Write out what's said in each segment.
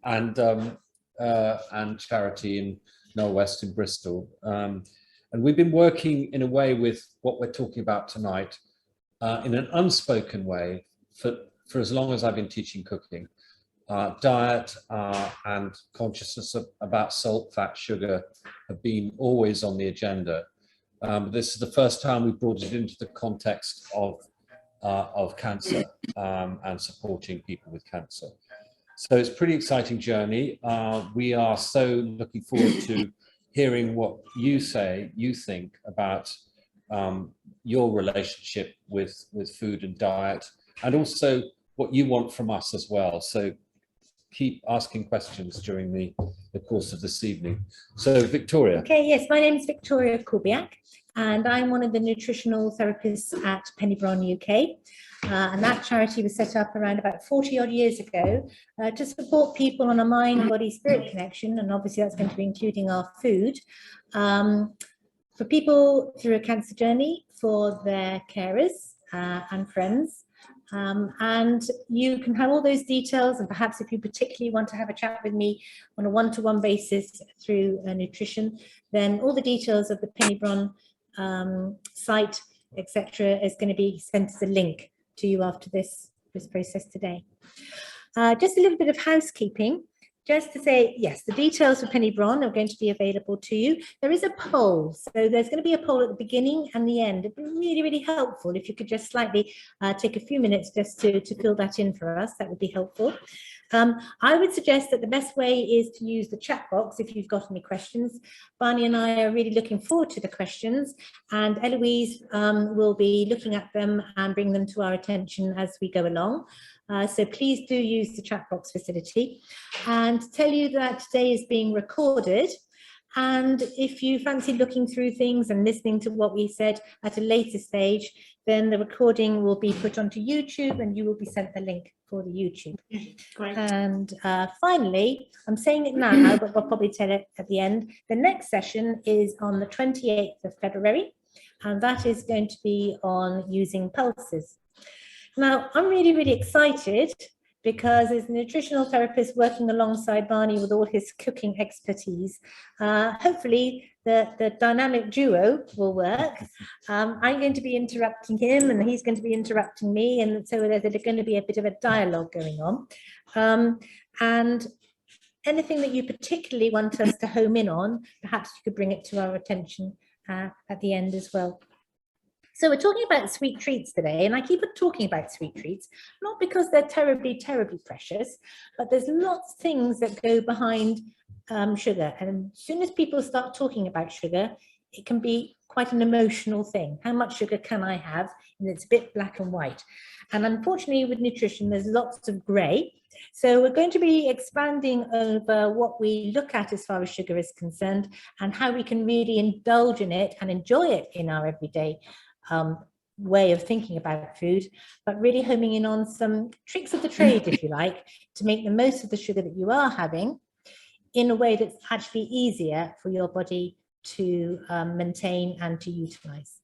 and charity in Knoll West in Bristol. And we've been working in a way with what we're talking about tonight, in an unspoken way for as long as I've been teaching cooking. Diet and consciousness about salt, fat, sugar have been always on the agenda. This is the first time we've brought it into the context of cancer and supporting people with cancer. So it's a pretty exciting journey. We are so looking forward to hearing what you think about your relationship with food and diet, and also what you want from us as well. So keep asking questions during the course of this evening. So Victoria. Okay, yes, my name is Victoria Kubiak, and I'm one of the nutritional therapists at Brohn UK. And that charity was set up around about 40 odd years ago to support people on a mind, body, spirit connection. And obviously that's going to be including our food. For people through a cancer journey, for their carers and friends. And you can have all those details, and perhaps if you particularly want to have a chat with me on a one-to-one basis through nutrition, then all the details of the Brohn site, etc., is going to be sent as a link to you after this process today. Just a little bit of housekeeping. Just to say, yes, the details for Brohn are going to be available to you. There is a poll, so there's going to be a poll at the beginning and the end. It'd be really, really helpful if you could just slightly take a few minutes just to fill that in for us. That would be helpful. I would suggest that the best way is to use the chat box if you've got any questions. Barney and I are really looking forward to the questions, and Eloise will be looking at them and bring them to our attention as we go along. So please do use the chat box facility, and tell you that today is being recorded. And if you fancy looking through things and listening to what we said at a later stage, then the recording will be put onto YouTube and you will be sent the link for the YouTube. Great. And finally, I'm saying it now, but we'll probably tell it at the end. The next session is on the 28th of February, and that is going to be on using pulses. Now, I'm really, really excited because as a nutritional therapist working alongside Barney with all his cooking expertise, hopefully the dynamic duo will work. I'm going to be interrupting him and he's going to be interrupting me, and so there's going to be a bit of a dialogue going on. And anything that you particularly want us to home in on, perhaps you could bring it to our attention at the end as well. So we're talking about sweet treats today, and I keep talking about sweet treats, not because they're terribly, terribly precious, but there's lots of things that go behind sugar. And as soon as people start talking about sugar, it can be quite an emotional thing. How much sugar can I have? And it's a bit black and white. And unfortunately with nutrition, there's lots of grey. So we're going to be expanding over what we look at as far as sugar is concerned, and how we can really indulge in it and enjoy it in our everyday way of thinking about food, but really homing in on some tricks of the trade, if you like, to make the most of the sugar that you are having in a way that's actually easier for your body to maintain and to utilize.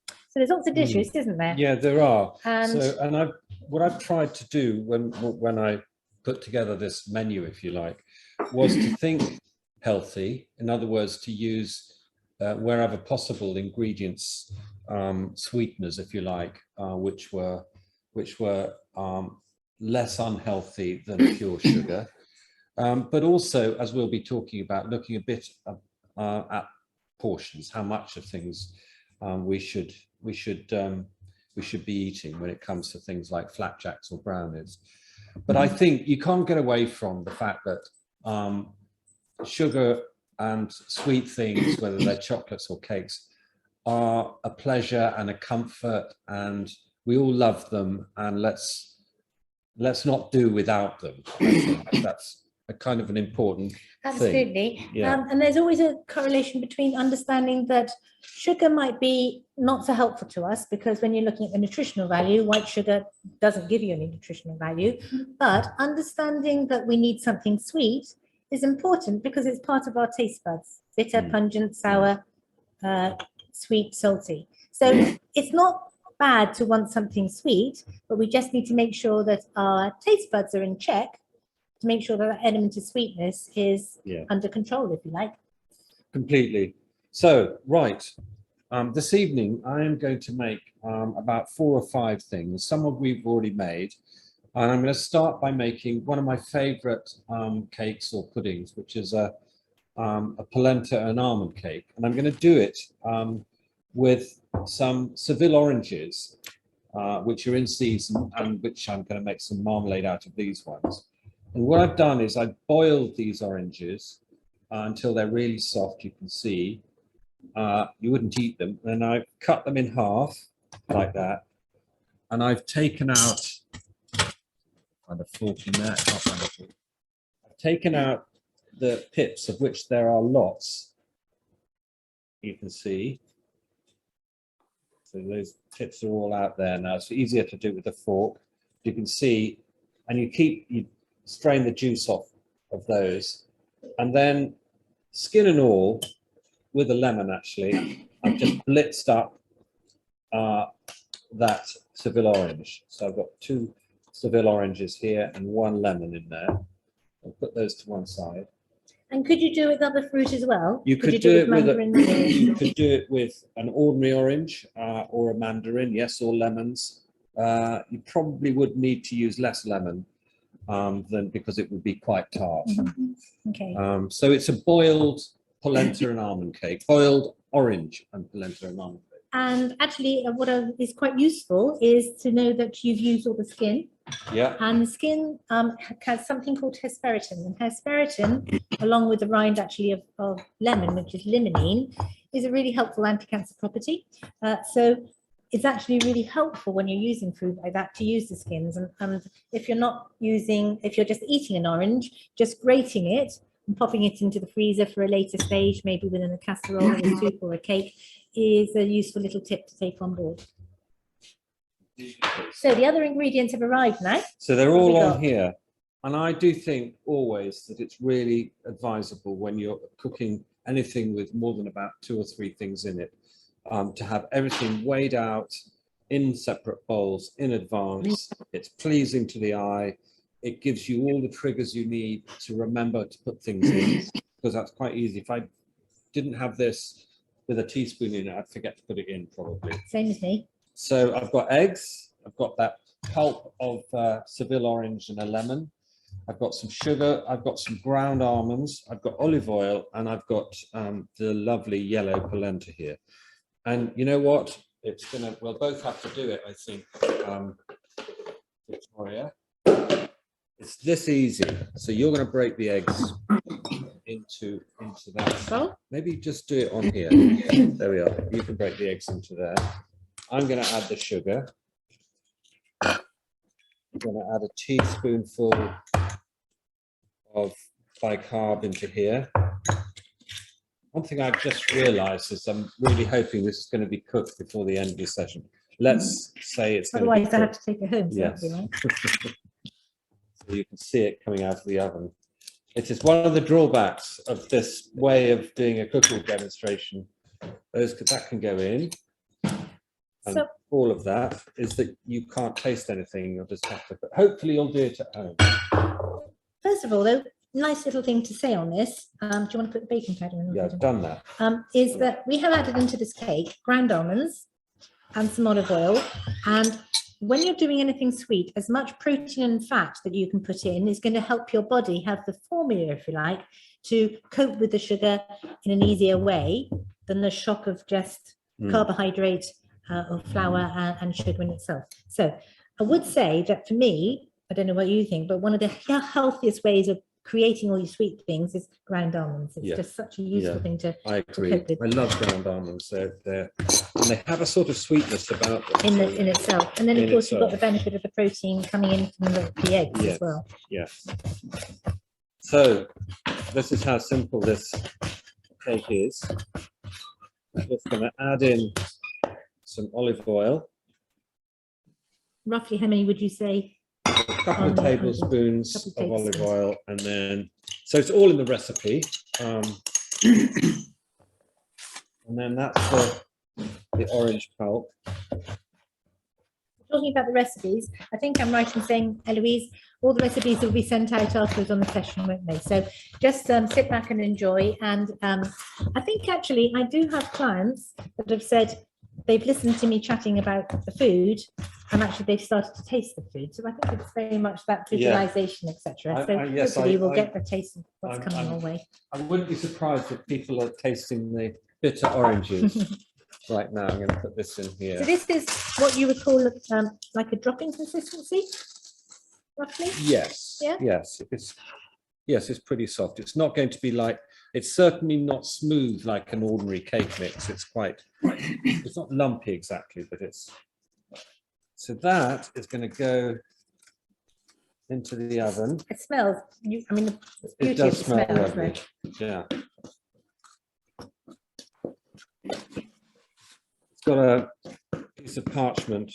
So there's lots of dishes, isn't there? Yeah, there are. And what I've tried to do when I put together this menu, if you like, was to think healthy. In other words, to use wherever possible ingredients, sweeteners, if you like, which were less unhealthy than pure sugar, but also, as we'll be talking about, looking a bit at portions, how much of things we should be eating when it comes to things like flapjacks or brownies. But I think you can't get away from the fact that sugar and sweet things, whether they're chocolates or cakes, are a pleasure and a comfort, and we all love them, and let's not do without them. I think that's a kind of an important absolutely thing. Yeah. And there's always a correlation between understanding that sugar might be not so helpful to us, because when you're looking at the nutritional value, white sugar doesn't give you any nutritional value, but understanding that we need something sweet is important because it's part of our taste buds: bitter, pungent, sour, sweet, salty. So it's not bad to want something sweet, but we just need to make sure that our taste buds are in check to make sure that that element of sweetness is under control, if you like. Completely. So, right. This evening, I am going to make about 4 or 5 things. Some of we've already made. And I'm going to start by making one of my favorite cakes or puddings, which is a polenta and almond cake. And I'm going to do it with some Seville oranges, which are in season, and which I'm going to make some marmalade out of these ones. And what I've done is I've boiled these oranges until they're really soft, you can see. You wouldn't eat them. And I've cut them in half like that. And I've taken out, find a fork in there, I've taken out the pips, of which there are lots, you can see. So those pips are all out there now. It's easier to do with a fork. You can see, and you strain the juice off of those. And then skin and all, with a lemon actually, I've just blitzed up that Seville orange. So I've got 2 Seville oranges here and 1 lemon in there. I'll put those to one side. And could you do it with other fruit as well? You could do it with you could do it with an ordinary orange or a mandarin, yes, or lemons. You probably would need to use less lemon than, because it would be quite tart. Okay. So it's a boiled polenta and almond cake, boiled orange and polenta and almond cake. And actually, what is quite useful is to know that you've used all the skin. Yeah. And the skin has something called hesperitin. And hesperitin, along with the rind actually of lemon, which is limonene, is a really helpful anti-cancer property. So it's actually really helpful when you're using food like that to use the skins. And if you're not using, if you're just eating an orange, just grating it and popping it into the freezer for a later stage, maybe within a casserole or a soup or a cake, is a useful little tip to take on board. So the other ingredients have arrived now. So they're all on here. And I do think always that it's really advisable when you're cooking anything with more than about 2 or 3 things in it, to have everything weighed out in separate bowls in advance. It's pleasing to the eye. It gives you all the triggers you need to remember to put things in, because that's quite easy. If I didn't have this with a teaspoon in it, I'd forget to put it in probably. Same as me. So I've got eggs, I've got that pulp of Seville orange and a lemon. I've got some sugar, I've got some ground almonds, I've got olive oil, and I've got the lovely yellow polenta here. And you know what? We'll both have to do it, I think, Victoria. It's this easy. So you're going to break the eggs into that. So? Maybe just do it on here. There we are. You can break the eggs into there. I'm going to add the sugar. I'm going to add a teaspoonful of bicarb into here. One thing I've just realised is I'm really hoping this is going to be cooked before the end of the session. Let's say it's going to be cooked. Otherwise, I have to take it home. So yes. right? So you can see it coming out of the oven. It is one of the drawbacks of this way of doing a cooking demonstration. That can go in. And so, all of that is that you can't taste anything. You'll just have to, but hopefully you'll do it at home. First of all, though, nice little thing to say on this. Do you want to put the baking powder in? Yeah, I've done that. Is that we have added into this cake ground almonds and some olive oil. And when you're doing anything sweet, as much protein and fat that you can put in is going to help your body have the formula, if you like, to cope with the sugar in an easier way than the shock of just carbohydrate or flour and sugar in itself. So I would say that for me, I don't know what you think, but one of the healthiest ways of creating all these sweet things is ground almonds. It's just such a useful thing to I agree. To cope with. I love ground almonds. And they have a sort of sweetness about them. In itself. And then, of course, you've got the benefit of the protein coming in from the eggs as well. Yes. So this is how simple this cake is. I'm just going to add in some olive oil. Roughly how many would you say? A couple of tablespoons of olive oil, and then, so it's all in the recipe. And then that's the orange pulp. Talking about the recipes, I think I'm right in saying, Eloise, all the recipes will be sent out afterwards on the session, won't they? So just sit back and enjoy. And I think actually I do have clients that have said they've listened to me chatting about the food, and actually they've started to taste the food. So I think it's very much that visualization, etc. So yes, hopefully we'll get the taste of what's coming our way. I wouldn't be surprised if people are tasting the bitter oranges right now. I'm going to put this in here. So this is what you would call like a dropping consistency, roughly? Yes. Yeah? Yes. It's pretty soft. It's not going to be like, it's certainly not smooth like an ordinary cake mix. It's it's not lumpy exactly, but it's, so that is going to go into the oven. It smells, I mean, the It beauty does of the smell smell, lovely. isn't it? Yeah. It's got a piece of parchment,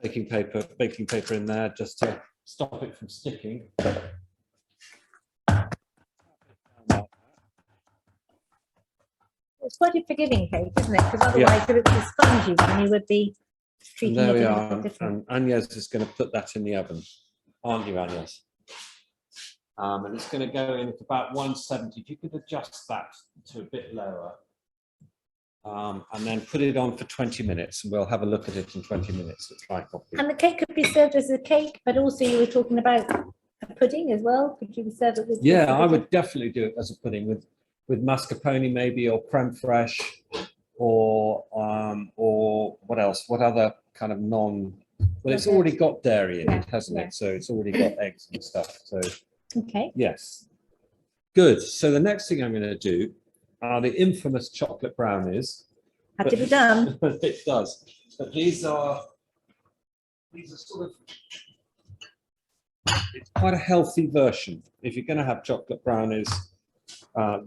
baking paper in there just to stop it from sticking. It's quite a forgiving cake, isn't it? Because otherwise, if it was spongy, then you would be treating There it we a are. little bit different. And Agnes is going to put that in the oven, aren't you, Agnes? And it's going to go in at about 170. If you could adjust that to a bit lower. And then put it on for 20 minutes, and we'll have a look at it in 20 minutes. Let's try coffee. And the cake could be served as a cake, but also you were talking about a pudding as well. Could you serve it with? Yeah, I would definitely do it as a pudding with mascarpone maybe, or creme fraiche, or what else? What other kind of non? Well, it's already got dairy in it, hasn't it? So it's already got eggs and stuff. So okay. Yes, good. So the next thing I'm going to do are the infamous chocolate brownies. Had to be done. It does. But these are sort of, it's quite a healthy version. If you're going to have chocolate brownies,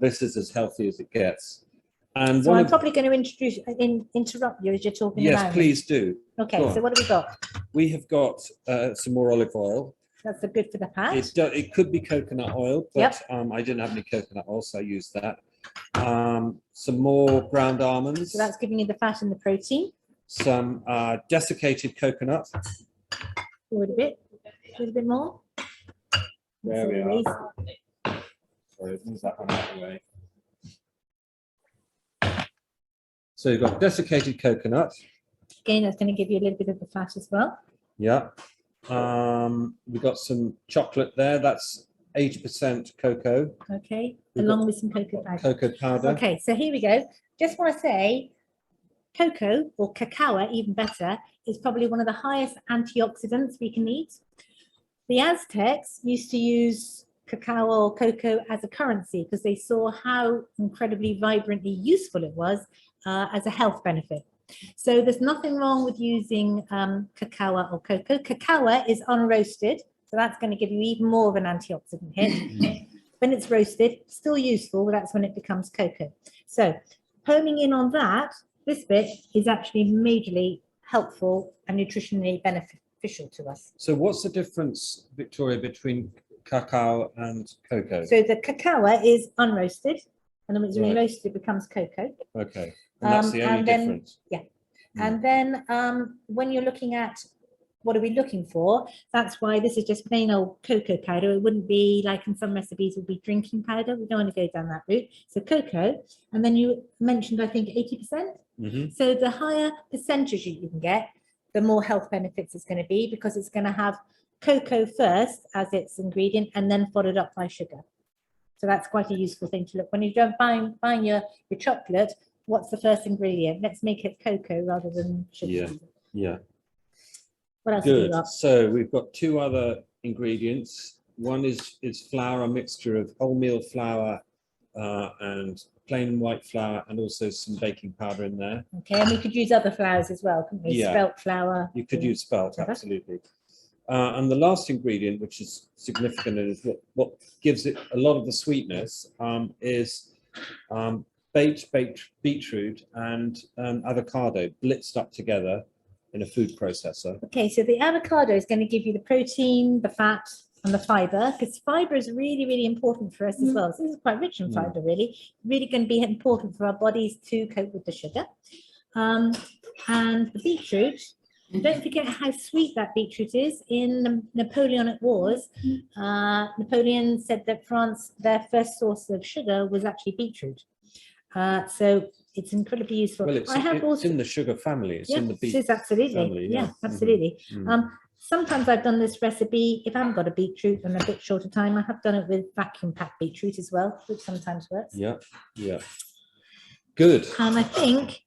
this is as healthy as it gets. And So I'm probably going to interrupt you as you're talking about. Yes, please do. Okay, so what have we got? We have got some more olive oil. That's good for the pat. It could be coconut oil, but I didn't have any coconut oil, so I used that. Some more ground almonds. So that's giving you the fat and the protein. Some desiccated coconut. Forward a bit more. There we are. Sorry, move that one out of the way. So you've got desiccated coconut. Again, that's going to give you a little bit of the fat as well. Yeah. We've got some chocolate there. That's 80% cocoa. Okay, along with some cocoa powder. Cocoa powder. Okay, so here we go. Just want to say, cocoa, or cacao, even better, is probably one of the highest antioxidants we can eat. The Aztecs used to use cacao or cocoa as a currency because they saw how incredibly vibrantly useful it was as a health benefit. So there's nothing wrong with using cacao or cocoa. Cacao is unroasted, so that's going to give you even more of an antioxidant hit. When it's roasted, still useful, but that's when it becomes cocoa. So homing in on that, this bit is actually majorly helpful and nutritionally beneficial to us. So what's the difference, Victoria, between cacao and cocoa? So the cacao is unroasted, and then when it's roasted, it becomes cocoa. Okay, and that's the only difference. Yeah. And then when you're looking at what are we looking for, that's why this is just plain old cocoa powder. It wouldn't be like in some recipes would be drinking powder. We don't want to go down that route. So cocoa, and then you mentioned, I think, 80%. So the higher percentage you can get, the more health benefits it's going to be, because it's going to have cocoa first as its ingredient and then followed up by sugar. So that's quite a useful thing to look. When you go buying your chocolate, what's the first ingredient? Let's make it cocoa rather than sugar. Yeah. What else have we got? So we've got two other ingredients. One is flour, a mixture of wholemeal flour and plain white flour, and also some baking powder in there. Okay, and we could use other flours as well, couldn't we? Yeah. Spelt flour. You could use spelt, absolutely. And the last ingredient, which is significant and is what gives it a lot of the sweetness, is baked beetroot and avocado blitzed up together in a food processor. Okay, so the avocado is going to give you the protein, the fat, and the fiber, because fiber is really, really important for us as well. So this is quite rich in fiber, really going to be important for our bodies to cope with the sugar. And the beetroot Don't forget how sweet that beetroot is. In the Napoleonic Wars, Napoleon said that France, their first source of sugar was actually beetroot. So it's incredibly useful. Well, it's in the sugar family. It's in the beet it is, absolutely. family. Yeah, absolutely. Mhm. Sometimes I've done this recipe, if I haven't got a beetroot and a bit short of time, I have done it with vacuum packed beetroot as well, which sometimes works. Yeah, yeah. Good. And I think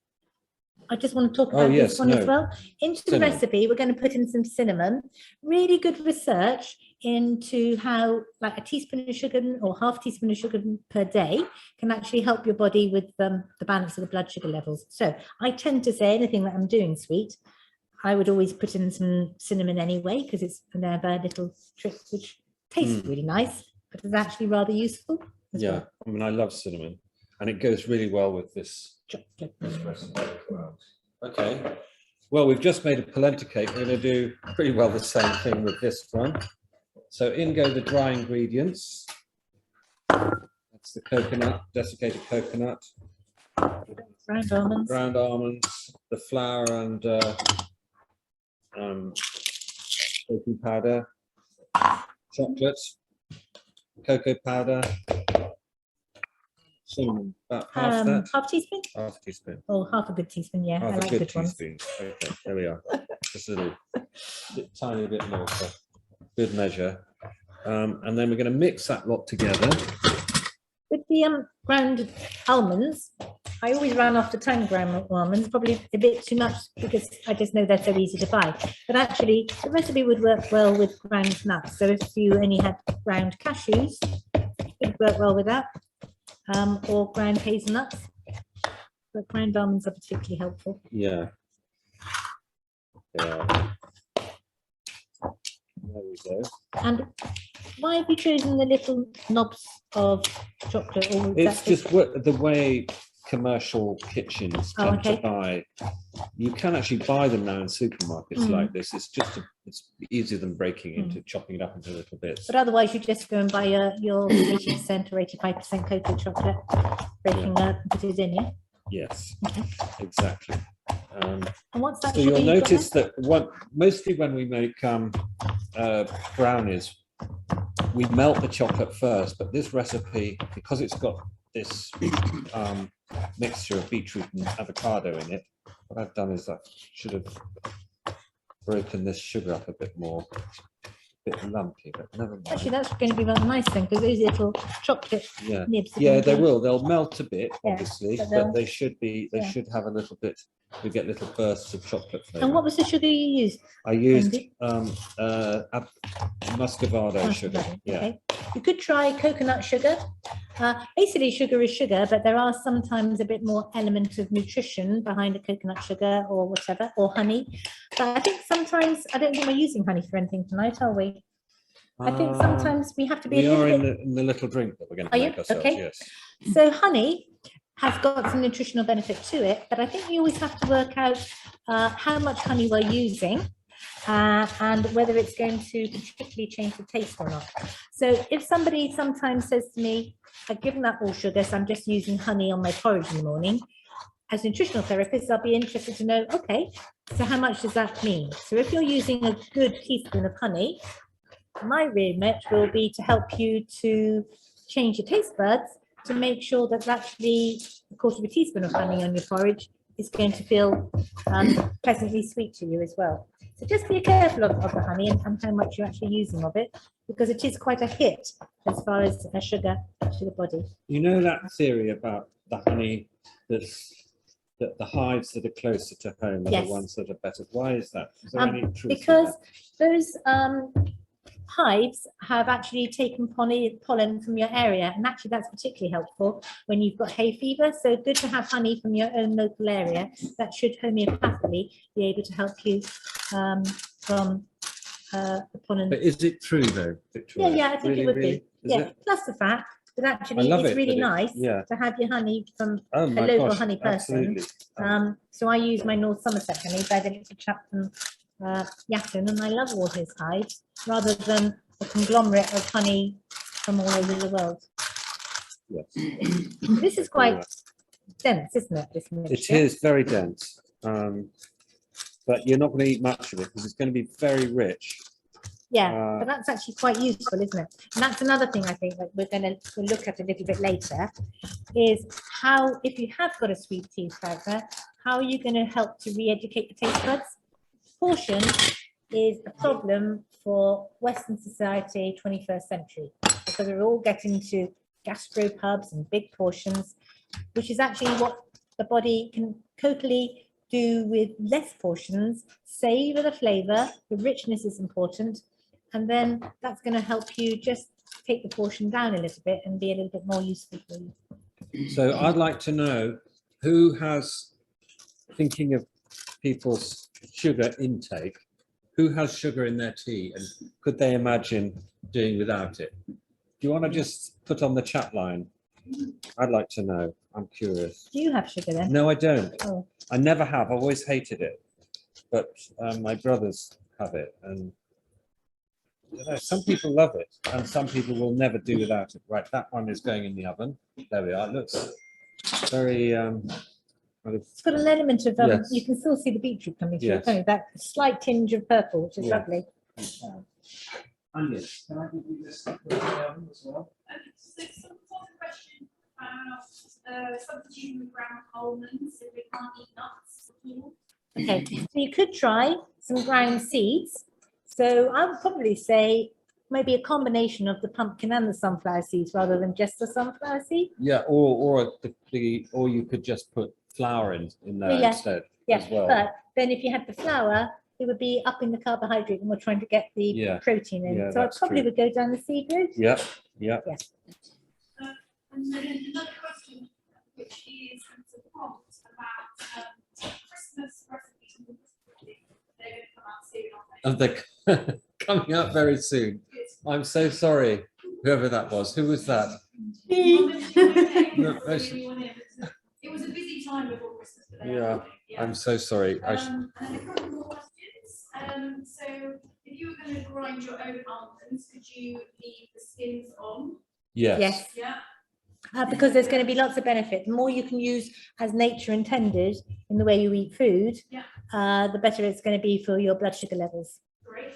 I just want to talk about this one as well. Into the recipe, we're going to put in some cinnamon. Really good research into how like a teaspoon of sugar or half teaspoon of sugar per day can actually help your body with the balance of the blood sugar levels. So I tend to say anything that I'm doing sweet, I would always put in some cinnamon anyway, because it's another little trick which tastes really nice, but is actually rather useful as well. I mean, I love cinnamon, and it goes really well with this Chocolate. recipe as well. Okay, well, we've just made a polenta cake. We're going to do pretty well the same thing with this one. So in go the dry ingredients. That's the coconut, desiccated coconut, Ground almonds. ground almonds, the flour and baking powder, chocolate, cocoa powder, cinnamon, about half that. Half teaspoon? Half a teaspoon. Oh, half a good teaspoon, yeah. Half I a like good good ones. teaspoon. Okay, there we are. Just a little tiny bit more for good measure. And then we're going to mix that lot together. With the ground almonds, I always run off the tongue ground almonds, probably a bit too much because I just know they're so easy to buy. But actually, the recipe would work well with ground nuts. So if you only had ground cashews, it would work well with that, or ground hazelnuts. But ground almonds are particularly helpful. Yeah. Yeah. There we go. And why have you chosen the little knobs of chocolate? Or It's just the way commercial kitchens tend to buy. You can actually buy them now in supermarkets like this. It's just it's easier than breaking into chopping it up into little bits. But otherwise, you just go and buy your 80% or 85% cocoa chocolate, breaking up and put it in, yeah? Yes, exactly. And what's that? So you'll notice that mostly when we make brownies, we melt the chocolate first, but this recipe, because it's got this mixture of beetroot and avocado in it, what I've done is I should have broken this sugar up a bit more. Bit lumpy, but never mind. Actually, that's going to be rather nice then, because those little chocolate nibs. Yeah, they will. They'll melt a bit, obviously, but they should be. They should have a little bit. We get little bursts of chocolate flavor. And what was the sugar you used? I used muscovado sugar. Yeah. Okay. You could try coconut sugar. Basically, sugar is sugar, but there are sometimes a bit more element of nutrition behind a coconut sugar or whatever, or honey. But I think sometimes, I don't think we're using honey for anything tonight, are we? I think sometimes we have to be a little bit... in the little drink that we're going to make ourselves, yes. So honey has got some nutritional benefit to it, but I think we always have to work out how much honey we're using and whether it's going to particularly change the taste or not. So if somebody sometimes says to me, I've given that all sugar, so I'm just using honey on my porridge in the morning, as a nutritional therapist, I'll be interested to know, okay, so how much does that mean? So if you're using a good teaspoon of honey, my remit will be to help you to change your taste buds to make sure that actually a quarter of a teaspoon of honey on your porridge is going to feel pleasantly sweet to you as well. So just be careful of the honey and how much you're actually using of it, because it is quite a hit as far as sugar to the body. You know that theory about the honey that the hives that are closer to home are the ones that are better. Why is that? Is there any truth because to that? Those hives have actually taken pollen from your area, and actually that's particularly helpful when you've got hay fever. So good to have honey from your own local area. That should homeopathically be able to help you from the pollen. But is it true though, Victoria? Yeah, I think it would be. Yeah, plus the fact that actually it's really nice to have your honey from a local honey person. So I use my North Somerset honey by the little chap from Yatton, and I love all his hives rather than a conglomerate of honey from all over the world. Yes. This is quite dense, isn't it? This mixture? It is very dense. but you're not going to eat much of it because it's going to be very rich. Yeah, but that's actually quite useful, isn't it? And that's another thing I think that we're going to look at a little bit later, is how, if you have got a sweet tooth like that, how are you going to help to re-educate the taste buds? Portion is a problem for Western society, 21st century, because we're all getting to gastropubs and big portions, which is actually what the body can totally do with less portions. Savor the flavor, the richness is important, and then that's going to help you just take the portion down a little bit and be a little bit more useful for you. So I'd like to know who has, thinking of people's sugar intake, who has sugar in their tea and could they imagine doing without it? Do you want to just put on the chat line? I'd like to know. I'm curious. Do you have sugar then? No, I don't. Oh. I never have. I've always hated it. But my brothers have it. And you know, some people love it and some people will never do without it. Right, that one is going in the oven. There we are. It looks very... It's got an element of, yes. You can still see the beetroot coming through, Yes. can't you? That slight tinge of purple, which is Yeah. lovely. Onions. Can I give you this as well? So someone got a question about substituting with ground almonds if we can't eat nuts at all. Okay, so you could try some ground seeds. So I would probably say maybe a combination of the pumpkin and the sunflower seeds rather than just the sunflower seed. Yeah, or you could just put flour in there Yeah. instead Yeah, as well. but then if you had the flour, it would be upping the carbohydrate and we're trying to get the Yeah. protein in. Yeah, So I that's probably true. would go down the seed route. Yeah, yeah. And then another question, which is a prompt about Christmas recipes. They're going to come out soon, aren't they? And they're coming up very soon. I'm so sorry, whoever that was. Who was that? No, It was a busy time before Christmas. But Yeah, I'm so sorry. And then a couple more questions. So if you were going to grind your own almonds, could you leave the skins on? Yes. Yes. Yeah. Because there's going to be lots of benefit. The more you can use as nature intended in the way you eat food, Yeah. The better it's going to be for your blood sugar levels. Great.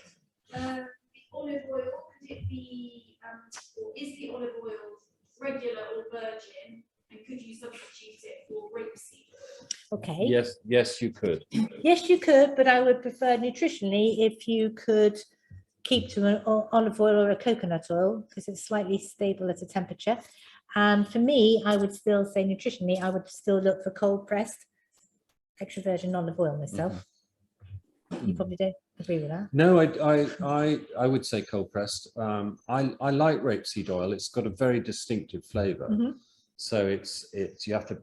The olive oil, could it be, or is the olive oil regular or virgin? And could you substitute it for rapeseed oil? Okay. Yes, you could. Yes, you could, but I would prefer nutritionally if you could keep to an olive oil or a coconut oil because it's slightly stable at a temperature. And for me, I would still say nutritionally, I would still look for cold pressed extra virgin olive oil myself. You probably don't agree with that. No, I would say cold pressed. I like rapeseed oil. It's got a very distinctive flavour. Mhm. So it's you have to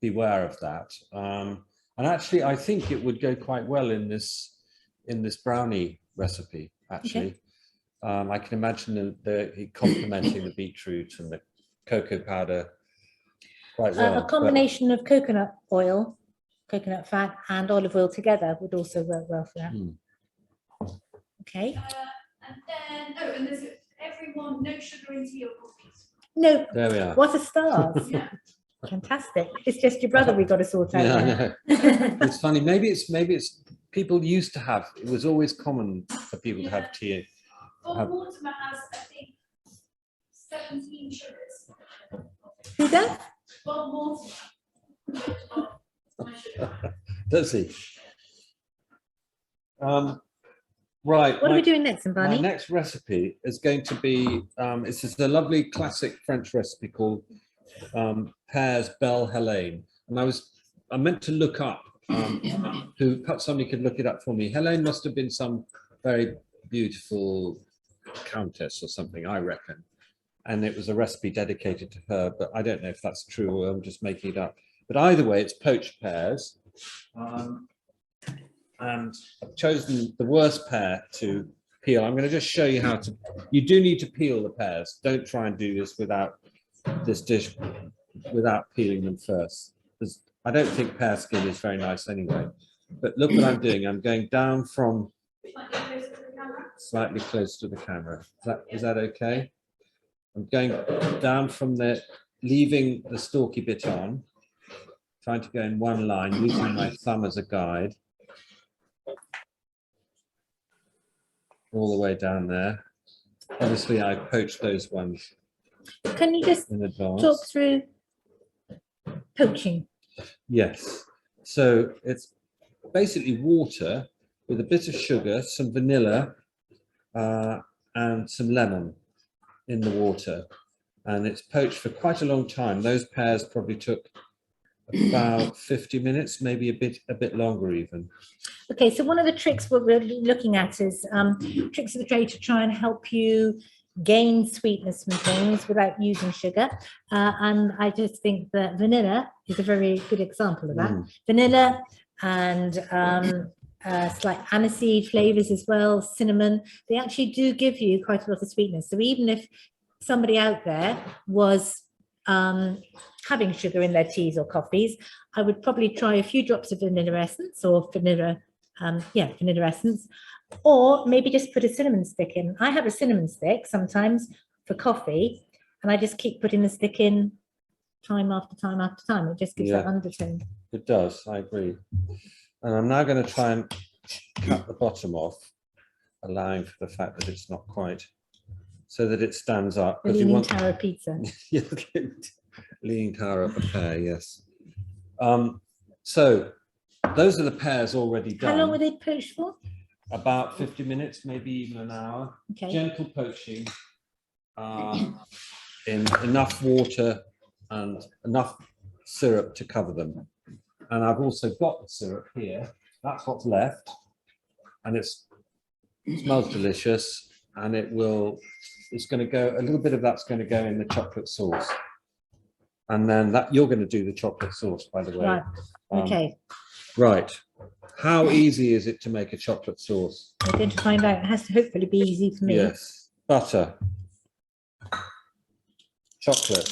beware of that. And actually, I think it would go quite well in this brownie recipe. Actually, I can imagine it complementing the beetroot and the cocoa powder quite well. A combination of coconut oil, coconut fat, and olive oil together would also work well for that. Okay. And then, and there's everyone, no sugar in tea or coffee. No. There we are. What a stars. Yeah. Fantastic. It's just your brother we got to sort out. Yeah, I now. know. It's funny. Maybe it's people used to have. It was always common for people to have tea. Bob Mortimer has, I think, 17 sugars. Who does? Bob Mortimer. Oh, my sugar. Does he? Right. What are we doing next, My Barney? next recipe is going to be, it's just a lovely classic French recipe called Pears Belle Helene. And I meant to look up perhaps somebody could look it up for me. Helene must have been some very beautiful countess or something, I reckon. And it was a recipe dedicated to her, but I don't know if that's true or I'm just making it up. But either way, it's poached pears. And I've chosen the worst pear to peel. I'm going to just show you how to, you do need to peel the pears. Don't try and do this without this dish, without peeling them first. I don't think pear skin is very nice anyway. But look what I'm doing. I'm going down from slightly close to the camera. Is that okay? I'm going down from the, leaving the stalky bit on, trying to go in one line, using my thumb as a guide. all the way down there. Obviously, I poached those ones Can you just in advance. talk through poaching? Yes. So it's basically water with a bit of sugar, some vanilla, and some lemon in the water. And it's poached for quite a long time. Those pears probably took about 50 minutes, maybe a bit longer even. Okay, so one of the tricks we're looking at is tricks of the trade to try and help you gain sweetness from things without using sugar. And I just think that vanilla is a very good example of that. Vanilla and slight aniseed flavors as well, cinnamon, they actually do give you quite a lot of sweetness. So even if somebody out there was having sugar in their teas or coffees, I would probably try a few drops of vanilla essence or vanilla essence, or maybe just put a cinnamon stick in. I have a cinnamon stick sometimes for coffee, and I just keep putting the stick in time after time after time. It just gives that undertone. It does, I agree. And I'm now going to try and cut the bottom off, allowing for the fact that it's not quite, so that it stands up. The Leaning Tower pizza. Leaning Tower of a pear, yes. So those are the pears already done. How long were they poached for? About 50 minutes, maybe even an hour. Okay. Gentle poaching in enough water and enough syrup to cover them. And I've also got the syrup here. That's what's left. And it smells delicious. And it's going to go, a little bit of that's going to go in the chocolate sauce. And then you're going to do the chocolate sauce, by the way. Right. Okay. Right. How easy is it to make a chocolate sauce? We're going to find out. It has to hopefully be easy for me. Yes. Butter. Chocolate.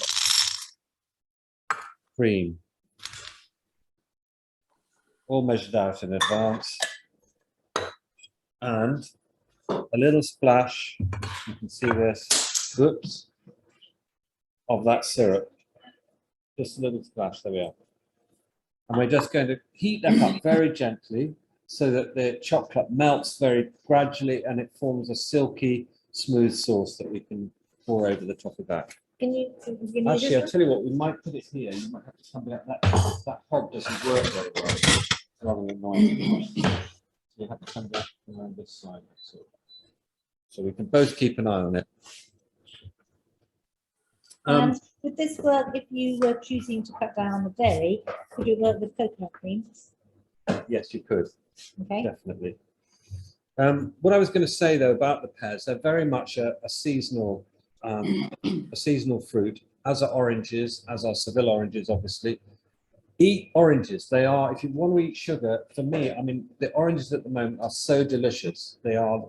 Cream. All measured out in advance. And a little splash, you can see this, whoops, of that syrup. Just a little splash, there we are. And we're just going to heat that up very gently so that the chocolate melts very gradually and it forms a silky, smooth sauce that we can pour over the top of that. Can you Actually, I'll tell you what, we might put it here. You might have to come back. That hob doesn't work very well. It's rather annoying. You have to come back around this side. So we can both keep an eye on it. Would this work if you were choosing to cut down on the dairy? Could it work with coconut cream? Yes, you could. Okay. Definitely. What I was going to say though about the pears, they're very much a seasonal fruit, as are oranges, as are Seville oranges, obviously. Eat oranges. They are, if you want to eat sugar, for me, I mean, the oranges at the moment are so delicious. They are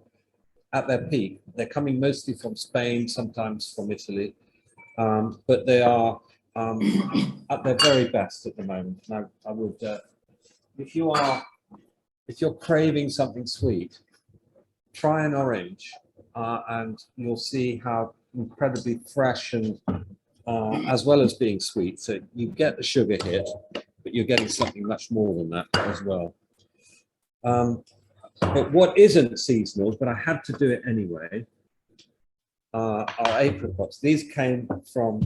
at their peak. They're coming mostly from Spain, sometimes from Italy, but they are at their very best at the moment. Now, I would, if you're craving something sweet, try an orange, and you'll see how incredibly fresh and as well as being sweet. So you get the sugar hit, but you're getting something much more than that as well. But what isn't seasonal, but I had to do it anyway, are apricots. These came from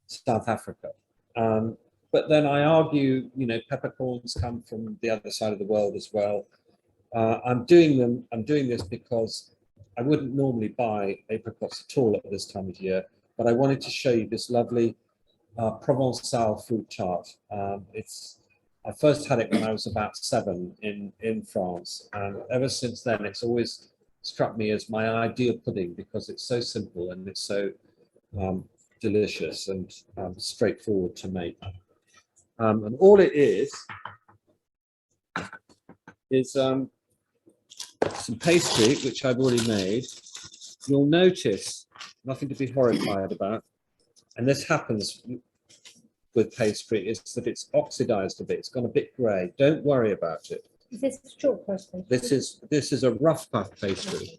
South Africa. But then I argue, you know, peppercorns come from the other side of the world as well. I'm doing this because I wouldn't normally buy apricots at all at this time of year, but I wanted to show you this lovely Provençal fruit tart. I first had it when I was about 7 in France, and ever since then it's always struck me as my ideal pudding because it's so simple and it's so delicious and straightforward to make. And all it is some pastry, which I've already made. You'll notice, nothing to be horrified about, and this happens with pastry, is that it's oxidized a bit. It's gone a bit grey. Don't worry about it. Is this short pastry? This is a rough puff pastry,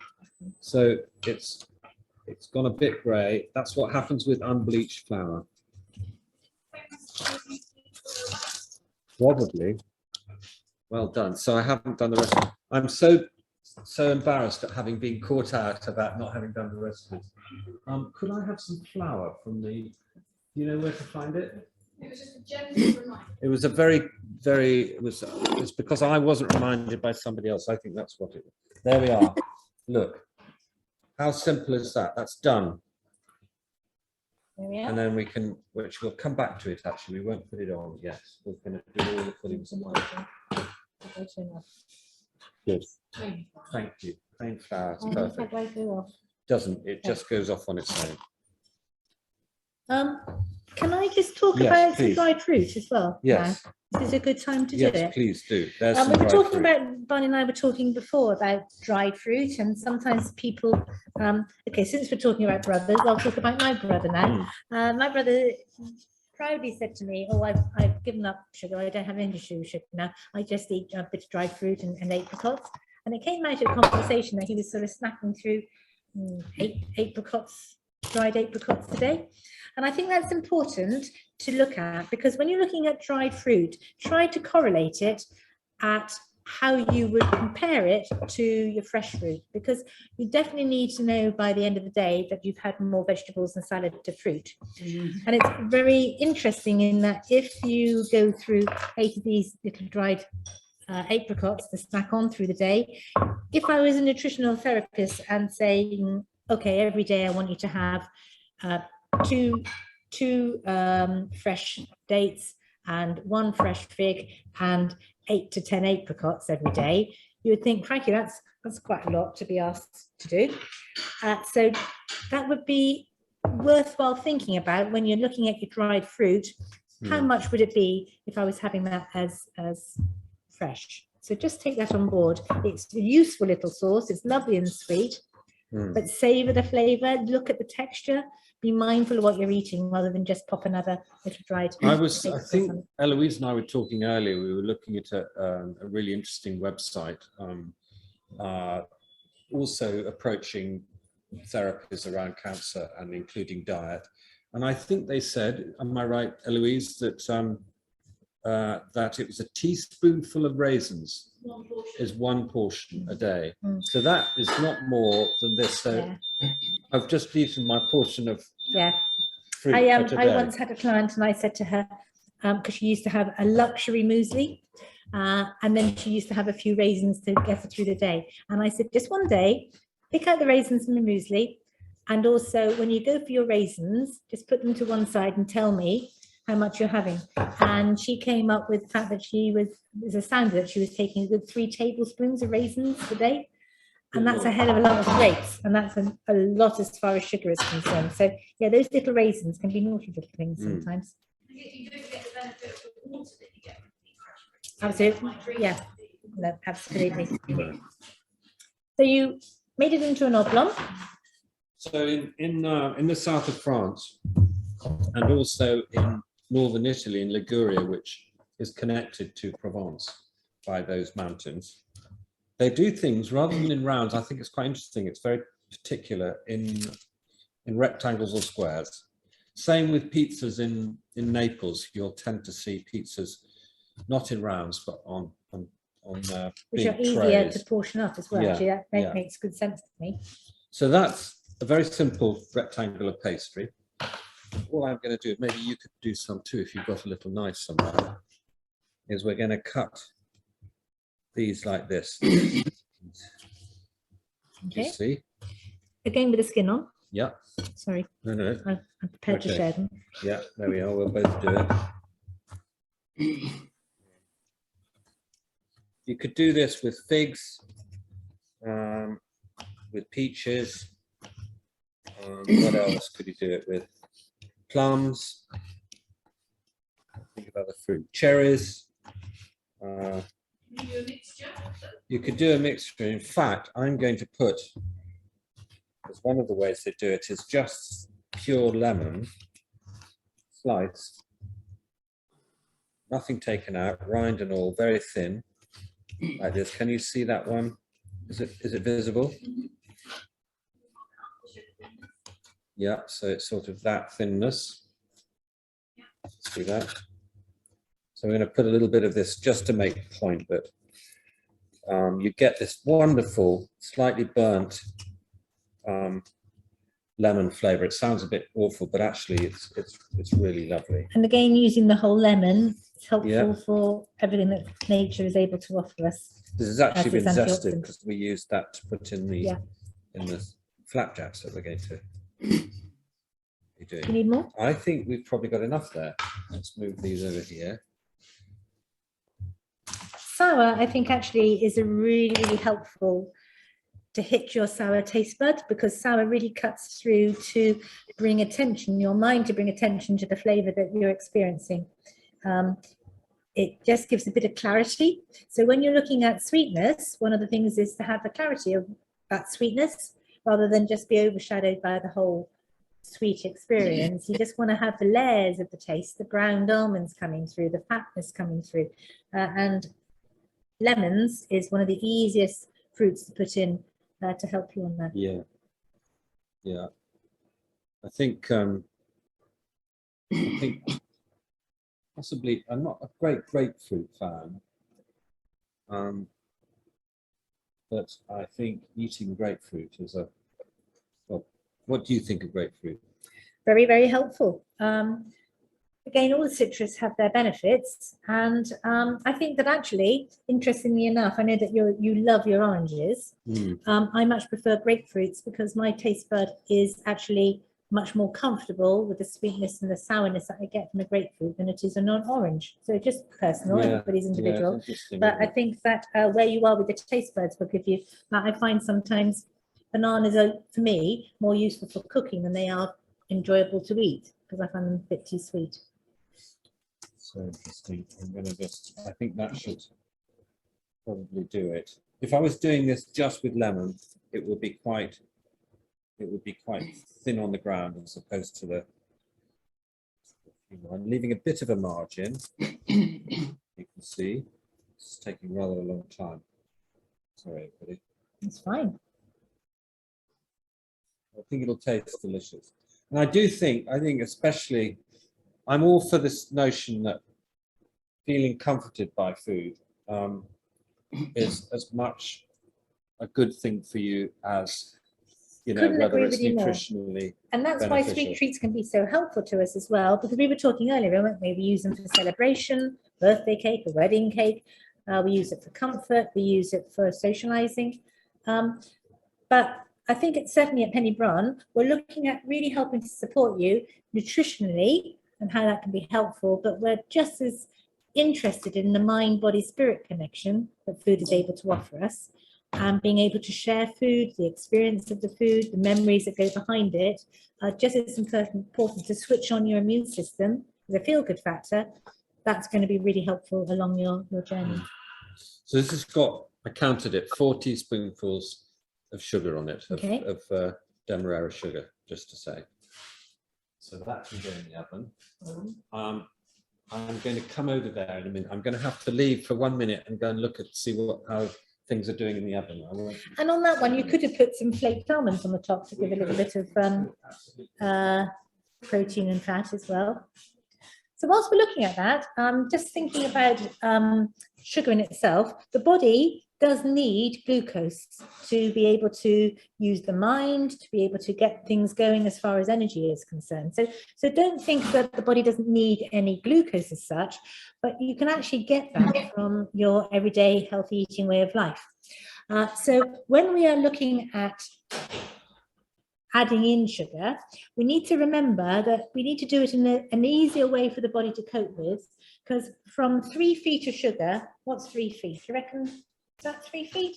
so it's gone a bit grey. That's what happens with unbleached flour. Probably. Well done. So I haven't done the rest. I'm so so embarrassed at having been caught out about not having done the recipes. Could I have some flour from the, you know where to find it? It was just a gentle reminder. It was a it's because I wasn't reminded by somebody else. I think that's what it was. There we are. Look, how simple is that? That's done. There we are. And then we can, which we'll come back to it actually. We won't put it on. Yes, we're going to do all the puddings. Good. Thank you. Plain flour. It's perfect. Doesn't it? Just goes off on its own. Can I just talk Yes, about please. some dried fruit as well? Yes. Now? This is a good time to do Yes, it. please do. There's We some were dried talking fruit. about, Barney and I were talking before about dried fruit, and sometimes people, okay, since we're talking about brothers, I'll talk about my brother now. My brother proudly said to me, oh, I've given up sugar, I don't have any sugar now, I just eat a bit of dried fruit and apricots. And it came out of a conversation that he was sort of snacking through 8 apricots, dried apricots a day. And I think that's important to look at, because when you're looking at dried fruit, try to correlate it at how you would compare it to your fresh fruit, because you definitely need to know by the end of the day that you've had more vegetables and salad to fruit. And it's very interesting in that if you go through 8 of these little dried apricots to snack on through the day, if I was a nutritional therapist and saying, okay, every day I want you to have two fresh dates and 1 fresh fig and 8 to 10 apricots every day, you would think, frankly, that's quite a lot to be asked to do. So that would be worthwhile thinking about when you're looking at your dried fruit. How much would it be if I was having that as fresh? So just take that on board. It's a useful little sauce. It's lovely and sweet, but savor the flavor, look at the texture, be mindful of what you're eating rather than just pop another little dried. I think Eloise and I were talking earlier, we were looking at a really interesting website, also approaching therapies around cancer and including diet. And I think they said, am I right, Eloise, that that it was a teaspoonful of raisins is 1 portion a day. So that is not more than this. So I've just eaten my portion of fruit I for today. once had a client and I said to her, because she used to have a luxury muesli, and then she used to have a few raisins to get her through the day. And I said, just one day, pick out the raisins from the muesli, and also when you go for your raisins, just put them to one side and tell me how much you're having. And she came up with the fact that there's a standard that she was taking a good 3 tablespoons of raisins a day. And that's a hell of a lot of grapes, and that's a lot as far as sugar is concerned. So yeah, those little raisins can be naughty little things sometimes. You don't get the benefit of the water that you get from the Absolutely, yeah, no, absolutely. So you made it into an oblong. So in the south of France, and also in northern Italy, in Liguria, which is connected to Provence by those mountains, they do things rather than in rounds. I think it's quite interesting. It's very particular in rectangles or squares. Same with pizzas in Naples. You'll tend to see pizzas not in rounds, but on Which are big easier trays. to portion up as well. Yeah, Actually, that yeah. makes good sense to me. So that's a very simple rectangular pastry. All I'm going to do, maybe you could do some too if you've got a little knife somewhere, is we're going to cut these like this. Okay. You see? Again with the skin on. Yeah. Sorry, No. I'm prepared to Okay. share them. Yeah, there we are. We'll both do it. You could do this with figs, with peaches. What else could you do it with? Plums. Think of other fruit. Cherries. You could do a mixture. In fact, I'm going to put, because one of the ways they do it is just pure lemon, sliced, nothing taken out, rind and all, very thin, like this. Can you see that one? Is it visible? Yeah, so it's sort of that thinness. Let's do that. So I'm going to put a little bit of this just to make the point that you get this wonderful, slightly burnt lemon flavor. It sounds a bit awful, but actually it's really lovely. And again, using the whole lemon, it's helpful Yeah. for everything that nature is able to offer us. This has actually As been its zested antioxidant. because we used that to put in the Yeah. flapjacks that we're going to be doing. You need more? I think we've probably got enough there. Let's move these over here. Sour, I think actually is a really, really helpful to hit your sour taste bud, because sour really cuts through to bring attention, your mind to bring attention to the flavor that you're experiencing. It just gives a bit of clarity. So when you're looking at sweetness, one of the things is to have the clarity of that sweetness rather than just be overshadowed by the whole sweet experience. You just want to have the layers of the taste, the ground almonds coming through, the fatness coming through. And lemons is one of the easiest fruits to put in to help you on that. Yeah. Yeah. I think possibly I'm not a great grapefruit fan. But I think eating grapefruit is well, what do you think of grapefruit? Very, very helpful. Again, all the citrus have their benefits, and I think that actually, interestingly enough, I know that you love your oranges. I much prefer grapefruits because my taste bud is actually much more comfortable with the sweetness and the sourness that I get from a grapefruit than it is a non-orange. So just personal, everybody's individual. But I think that where you are with the taste buds will give you, I find sometimes bananas are, for me, more useful for cooking than they are enjoyable to eat because I find them a bit too sweet. So interesting. I'm going to I think that should probably do it. If I was doing this just with lemon, it would be quite thin on the ground as opposed to the, I'm leaving a bit of a margin. You can see it's taking rather a long time. Sorry, everybody. It's fine. I think it'll taste delicious. And I think especially, I'm all for this notion that feeling comforted by food is as much a good thing for you as, you know, whether it's nutritionally. And that's why sweet treats can be so helpful to us as well, because we were talking earlier, weren't we? We use them for celebration, birthday cake, a wedding cake. We use it for comfort. We use it for socializing. But I think it's certainly at Penny Brohn, we're looking at really helping to support you nutritionally and how that can be helpful, but we're just as interested in the mind, body, spirit connection that food is able to offer us, and being able to share food, the experience of the food, the memories that go behind it, just as important to switch on your immune system as a feel-good factor. That's going to be really helpful along your journey. So this has got, I counted it, 4 teaspoonfuls of sugar on it, of Demerara sugar, just to say. So that can go in the oven. I'm going to come over there in a minute. I'm going to have to leave for 1 minute and go and look at see how things are doing in the oven. And on that one, you could have put some flaked almonds on the top to give a little bit of protein and fat as well. So whilst we're looking at that, just thinking about sugar in itself, the body does need glucose to be able to use the mind, to be able to get things going as far as energy is concerned. So don't think that the body doesn't need any glucose as such, but you can actually get that from your everyday healthy eating way of life. So when we are looking at adding in sugar, we need to remember that we need to do it in an easier way for the body to cope with, because from 3 feet of sugar, what's 3 feet? Do you reckon? Is that 3 feet?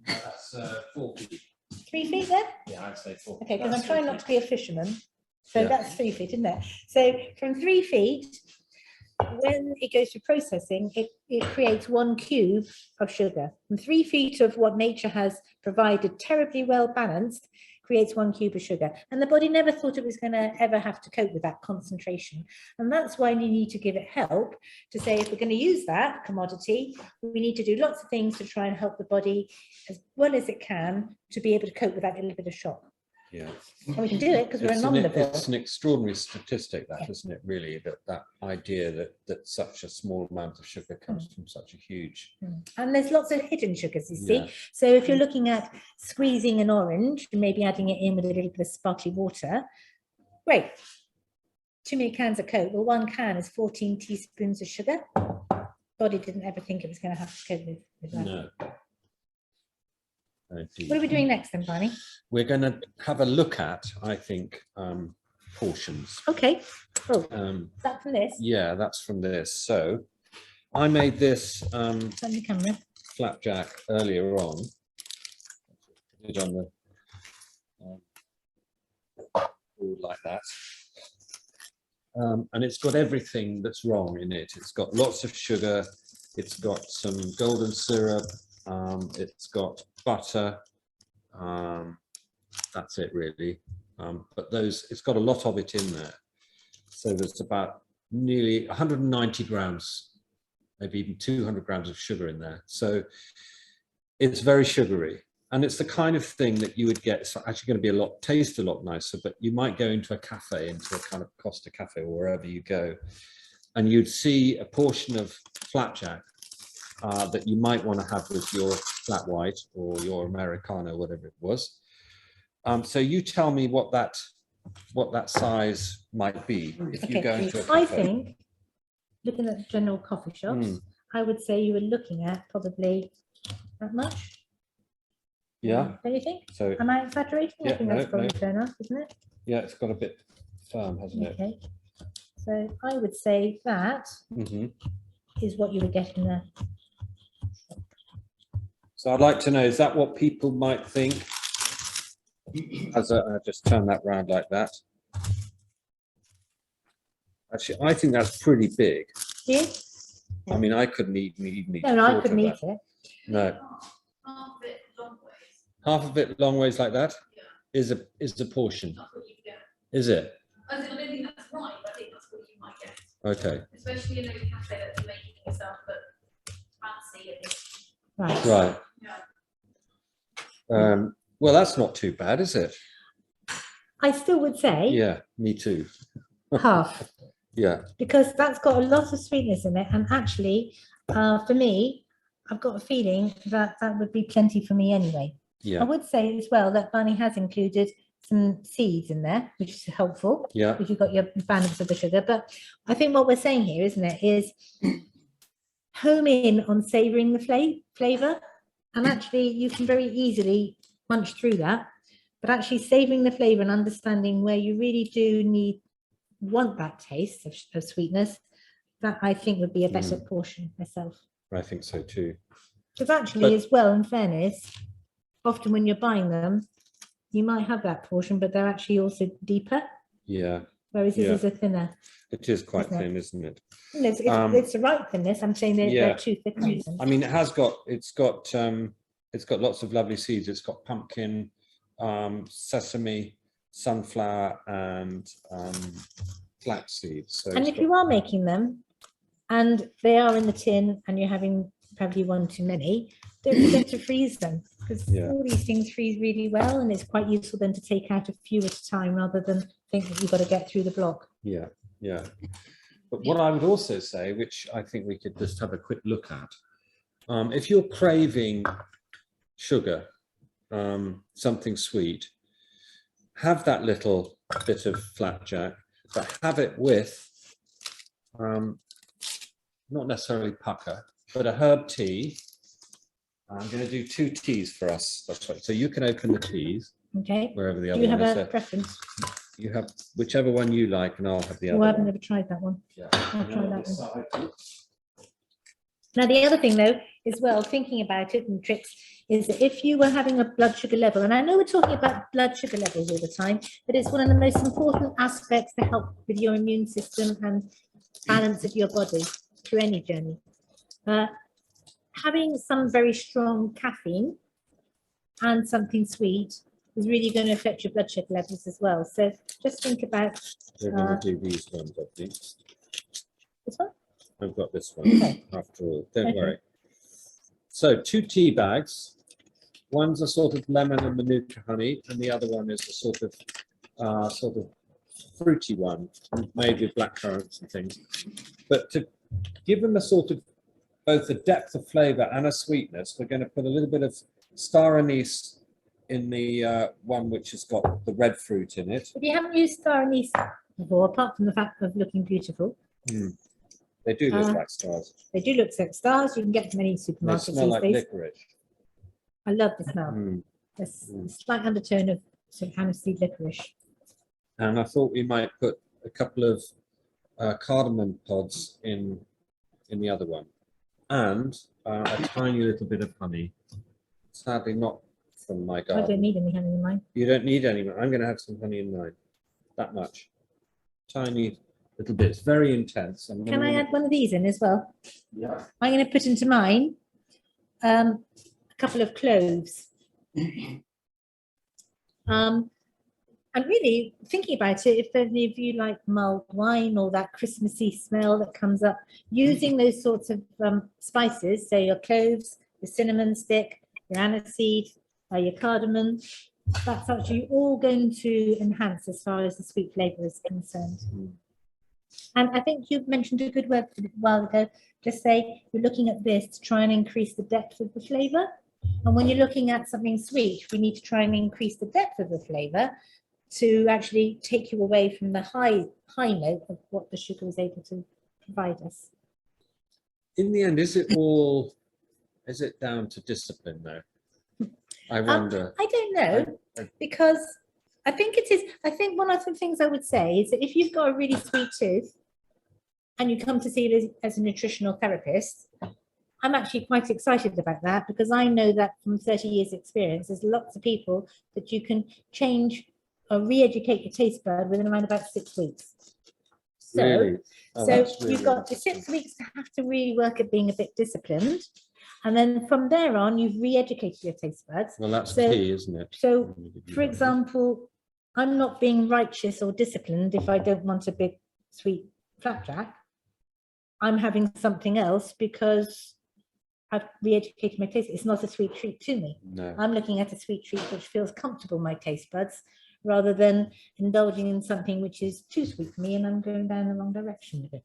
No, that's 4 feet. 3 feet then? Yeah, I'd say 4 feet. Okay, because I'm trying not to be a fisherman. So that's 3 feet, isn't it? So from 3 feet, when it goes through processing, it creates 1 cube of sugar. And 3 feet of what nature has provided, terribly well balanced, creates 1 cube of sugar. And the body never thought it was going to ever have to cope with that concentration. And that's why you need to give it help to say, if we're going to use that commodity, we need to do lots of things to try and help the body as well as it can to be able to cope with that little bit of shock. Yeah. And we can do it because we're It's an an, omnivore. it's an extraordinary statistic, that, Yeah. isn't it, really, that idea that such a small amount of sugar comes from such a huge. And there's lots of hidden sugars, you see. Yeah. So if you're looking at squeezing an orange and maybe adding it in with a little bit of sparkly water, great. Too many cans of Coke. Well, one can is 14 teaspoons of sugar. Body didn't ever think it was going to have to cope with that. No. What are we doing next then, Barney? We're going to have a look at, I think, portions. Okay. Oh, Um, is that from this? yeah, that's from this. So I made this On the camera. flapjack earlier on. Put it on the board like that. And it's got everything that's wrong in it. It's got lots of sugar. It's got some golden syrup. It's got butter. That's it really. But it's got a lot of it in there. So there's about nearly 190 grams, maybe even 200 grams of sugar in there. So it's very sugary. And it's the kind of thing that you would get. It's actually going to be taste a lot nicer, but you might go into a cafe, into a kind of Costa cafe or wherever you go, and you'd see a portion of flapjack that you might want to have with your flat white or your Americano, whatever it was. So you tell me what that size might be if you go into a cafe. I think, looking at general coffee shops, I would say you were looking at probably that much. Yeah. Don't you think? So Am I exaggerating? Yeah, I think that's probably fair enough, isn't it? yeah, it's got a bit firm, hasn't it? Okay. So I would say that is what you would get in there. So I'd like to know, is that what people might think? As I just turn that round like that. Actually, I think that's pretty big. Do you? I mean, I couldn't even eat. No, I quarter couldn't of eat that. it. No, Half of it long ways. half of it long ways like that Yeah. is a portion. That's what you get. Is it? I don't think that's right, but I think that's what you might get. Okay. Especially in a cafe that you're making yourself look fancy and Right. Right. yeah. Well, that's not too bad, is it? I still would say Yeah, me too. half, Yeah. because that's got a lot of sweetness in it. And actually, for me, I've got a feeling that that would be plenty for me anyway. I Yeah. would say as well that Barney has included some seeds in there, which is helpful Yeah. if you've got your balance of the sugar. But I think what we're saying here, isn't it, is home in on savouring the flavour. And actually, you can very easily munch through that. But actually savouring the flavour and understanding where you really do want that taste of sweetness, that I think would be a better portion myself. I think so too. Because actually, But- as well, in fairness, often when you're buying them, you might have that portion, but they're actually also deeper, Yeah. whereas this Yeah. is a thinner. It is quite Isn't it? thin, isn't it? No, it's the right thinness. I'm saying Yeah. they're too thick. I mean, it's got lots of lovely seeds. It's got pumpkin, sesame, sunflower, and flax seeds. So And it's if got- you are making them and they are in the tin and you're having probably one too many, don't forget to freeze them, because Yeah. all these things freeze really well, and it's quite useful then to take out a few at a time rather than think that you've got to get through the block. Yeah, yeah. But what I would also say, which I think we could just have a quick look at, if you're craving sugar, something sweet, have that little bit of flapjack, but have it with not necessarily pucker, but a herb tea. I'm going to do 2 teas for us. That's right. So you can open the teas Okay. wherever the Do other you one have is. a So preference? you have whichever one you like, and I'll have the Oh, other I've one. never tried that one. Yeah. I'll And try on that this one. side, Now, the other thing, though, as well, thinking about it and tricks, is that if you were having a blood sugar level, and I know we're talking about blood sugar levels all the time, but it's one of the most important aspects to help with your immune system and balance of your body through any journey. Having some very strong caffeine and something sweet is really going to affect your blood sugar levels as well. So just think about we're going to do these ones, I think. this one. I've got this one Okay. after all. Don't Okay. worry. So 2 tea bags One's a sort of lemon and manuka honey, and the other one is a sort of fruity one made with black currants and things. But to give them a sort of both a depth of flavour and a sweetness, we're going to put a little bit of star anise in the one which has got the red fruit in it. But you haven't used star anise before, apart from the fact of looking beautiful. They do look like stars. They do look like stars. You can get them in any They supermarkets smell these like days. licorice. I love the smell. There's a slight undertone of sort of aniseed licorice. And I thought we might put a couple of cardamom pods in the other one, and a tiny little bit of honey. Sadly, not from my I garden. don't need any honey in mine. You don't need any. I'm going to have some honey in mine. That much. Tiny little bits. Very intense. Can I add one of these in as well? Yeah. I'm going to put into mine a couple of cloves. And really thinking about it, if any of you like mulled wine or that Christmassy smell that comes up, using those sorts of spices, so your cloves, your cinnamon stick, your aniseed, your cardamom, that's actually all going to enhance as far as the sweet flavour is concerned. And I think you mentioned a good word a while ago, just say you're looking at this to try and increase the depth of the flavour. And when you're looking at something sweet, we need to try and increase the depth of the flavour to actually take you away from the high note of what the sugar was able to provide us. In the end, is it down to discipline though? I wonder. I don't know, because I think it is. I think one of the things I would say is that if you've got a really sweet tooth and you come to see it as a nutritional therapist, I'm actually quite excited about that, because I know that from 30 years experience, there's lots of people that you can change or re-educate your taste bud within around about 6 weeks. So, Really? Oh, that's really you've got the 6 weeks to have to really work at being a bit disciplined. And then from there on, you've re-educated your taste buds. Well, that's key, isn't it? So, for example, I'm not being righteous or disciplined if I don't want a big sweet flapjack. I'm having something else because I've re-educated my taste. It's not a sweet treat to me. No. I'm looking at a sweet treat which feels comfortable in my taste buds, rather than indulging in something which is too sweet for me and I'm going down the wrong direction with it,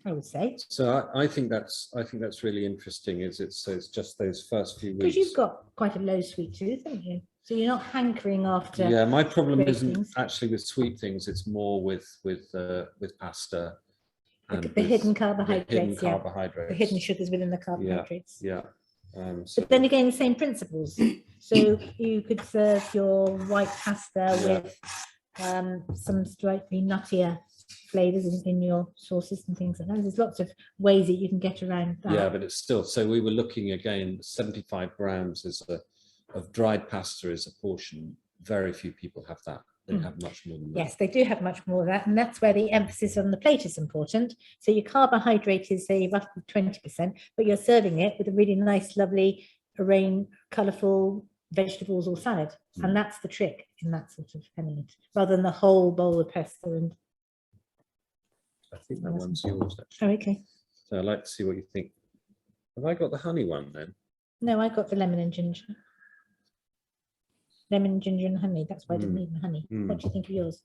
I would say. So I think that's really interesting. It's just those first few weeks. Because you've got quite a low sweet tooth, haven't you? So you're not hankering after. Yeah, my problem isn't things. actually with sweet things. It's more with pasta. And The hidden carbohydrates, the hidden carbohydrates. The hidden sugars within the carbohydrates. Yeah. But then again, the same principles. So you could serve your white pasta with some slightly nuttier flavors in your sauces and things like that. There's lots of ways that you can get around that. Yeah, but it's still, so we were looking again, 75 grams of dried pasta is a portion. Very few people have that. They have much more than that. Yes, they do have much more of that, and that's where the emphasis on the plate is important. So your carbohydrate is, say, roughly 20%, but you're serving it with a really nice, lovely, colourful vegetables or salad, and that's the trick in that sort of element, rather than the whole bowl of pasta. And I think that one's yours, actually. oh, okay. So I'd like to see what you think. Have I got the honey one then? No, I got the lemon and ginger. Lemon, ginger and honey. That's why I didn't need the honey. What do you think of yours?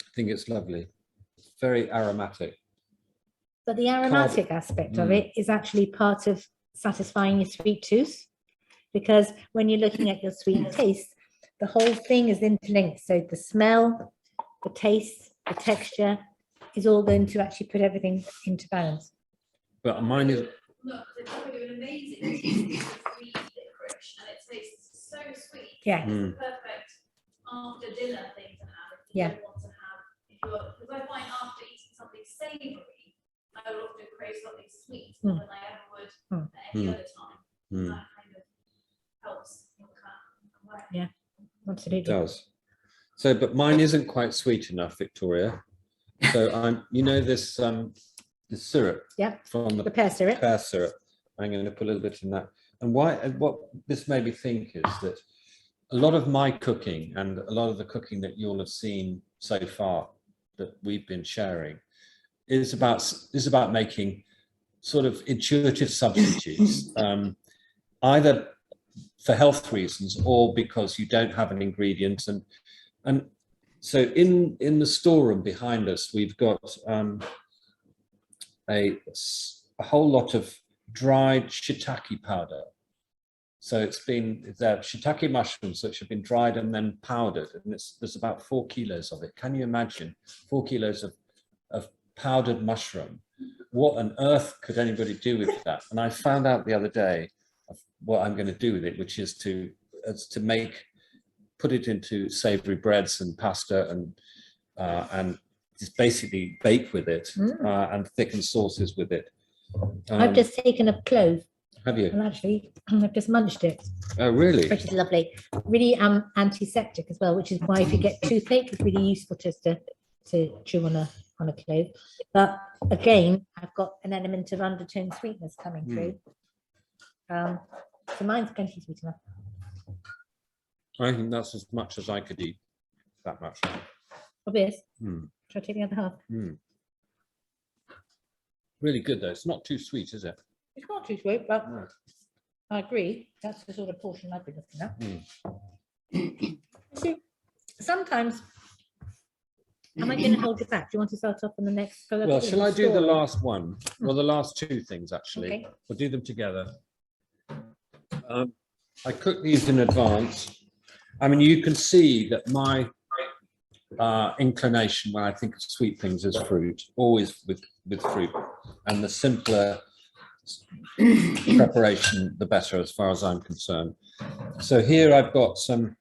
I think it's lovely. Very aromatic. But the aromatic aspect of it is actually part of satisfying your sweet tooth, because when you're looking at your sweet taste, the whole thing is interlinked. So the smell, the taste, the texture is all going to actually put everything into balance. But mine is... Look, they're probably an amazing sweet licorice, and it tastes so sweet. Yeah. It's the perfect after dinner thing to have if you don't want to have, because I find after eating something savoury, I will often crave something sweet more than I ever would at any other time. That kind of helps in that way. Yeah, absolutely. It does. So, but mine isn't quite sweet enough, Victoria. So you know this the syrup. Yeah. From The pear syrup. Pear syrup. I'm going to put a little bit in that. And what this made me think is that a lot of my cooking and a lot of the cooking that you'll have seen so far that we've been sharing is about making sort of intuitive substitutes, either for health reasons or because you don't have an ingredient. And so in the storeroom behind us, we've got a whole lot of dried shiitake powder. So they're shiitake mushrooms which have been dried and then powdered, and there's about 4 kilos of it. Can you imagine 4 kilos of powdered mushroom? What on earth could anybody do with that? And I found out the other day of what I'm going to do with it, which is to put it into savory breads and pasta and just basically bake with it and thicken sauces with it. I've just taken a clove. Have you? And actually, I've just munched it. Oh, really? Which is lovely. Really antiseptic as well, which is why if you get toothache, it's really useful just to chew on a clove. But again, I've got an element of undertone sweetness coming through. So mine's plenty sweet enough. I think that's as much as I could eat. That much. Obvious. Shall I take the other half? Really good though. It's not too sweet, is it? It's not too sweet, but I agree. That's the sort of portion I've been looking at. See, sometimes, am I going to hold you back? Do you want to start off on the next? Well, shall I do the last one? Well, the last 2 things actually. Okay. We'll do them together. I cooked these in advance. I mean, you can see that my inclination when I think of sweet things is fruit, always with fruit, and the simpler preparation, the better, as far as I'm concerned. So here I've got some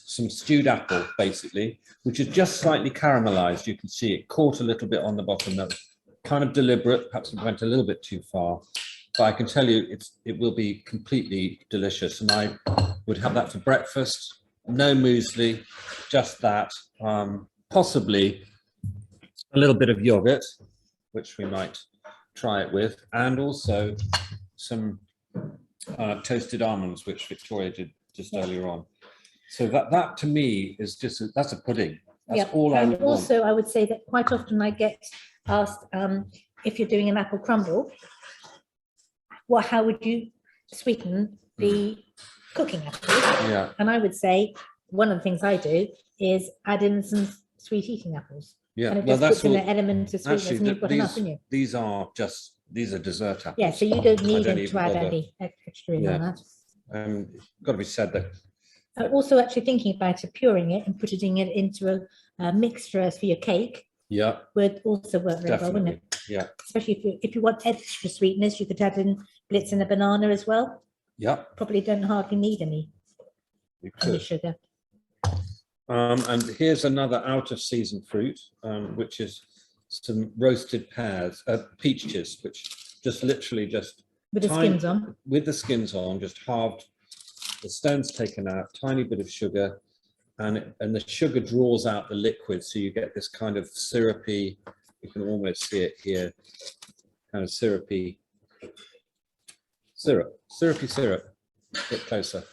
stewed apple, basically, which is just slightly caramelized. You can see it caught a little bit on the bottom. That's kind of deliberate. Perhaps it went a little bit too far, but I can tell you it will be completely delicious. And I would have that for breakfast. No muesli, just that. Possibly a little bit of yogurt, which we might try it with, and also some toasted almonds, which Victoria did just earlier on. So that to me is just that's a pudding. That's all I would want. Also, I would say that quite often I get asked if you're doing an apple crumble, how would you sweeten the cooking apples? Yeah. And I would say one of the things I do is add in some sweet eating apples. Yeah, and it well, just that's puts in an element of sweetness, actually and you've got enough, in you. these are dessert apples. Yeah, so you don't need don't to even add bother. any extra in on that. Got to be said that Also, actually thinking about it, puring it and putting it into a mixture for your cake would also work very well, wouldn't it? Yeah. Especially if you want extra sweetness, you could add in blitz and a banana as well. Yeah. Probably don't hardly need any sugar. And here's another out of season fruit, which is some roasted peaches, which just literally with the skins on. With the skins on, just halved, the stones taken out, tiny bit of sugar, and the sugar draws out the liquid, so you get this kind of syrupy. You can almost see it here, kind of syrupy syrup. A bit closer.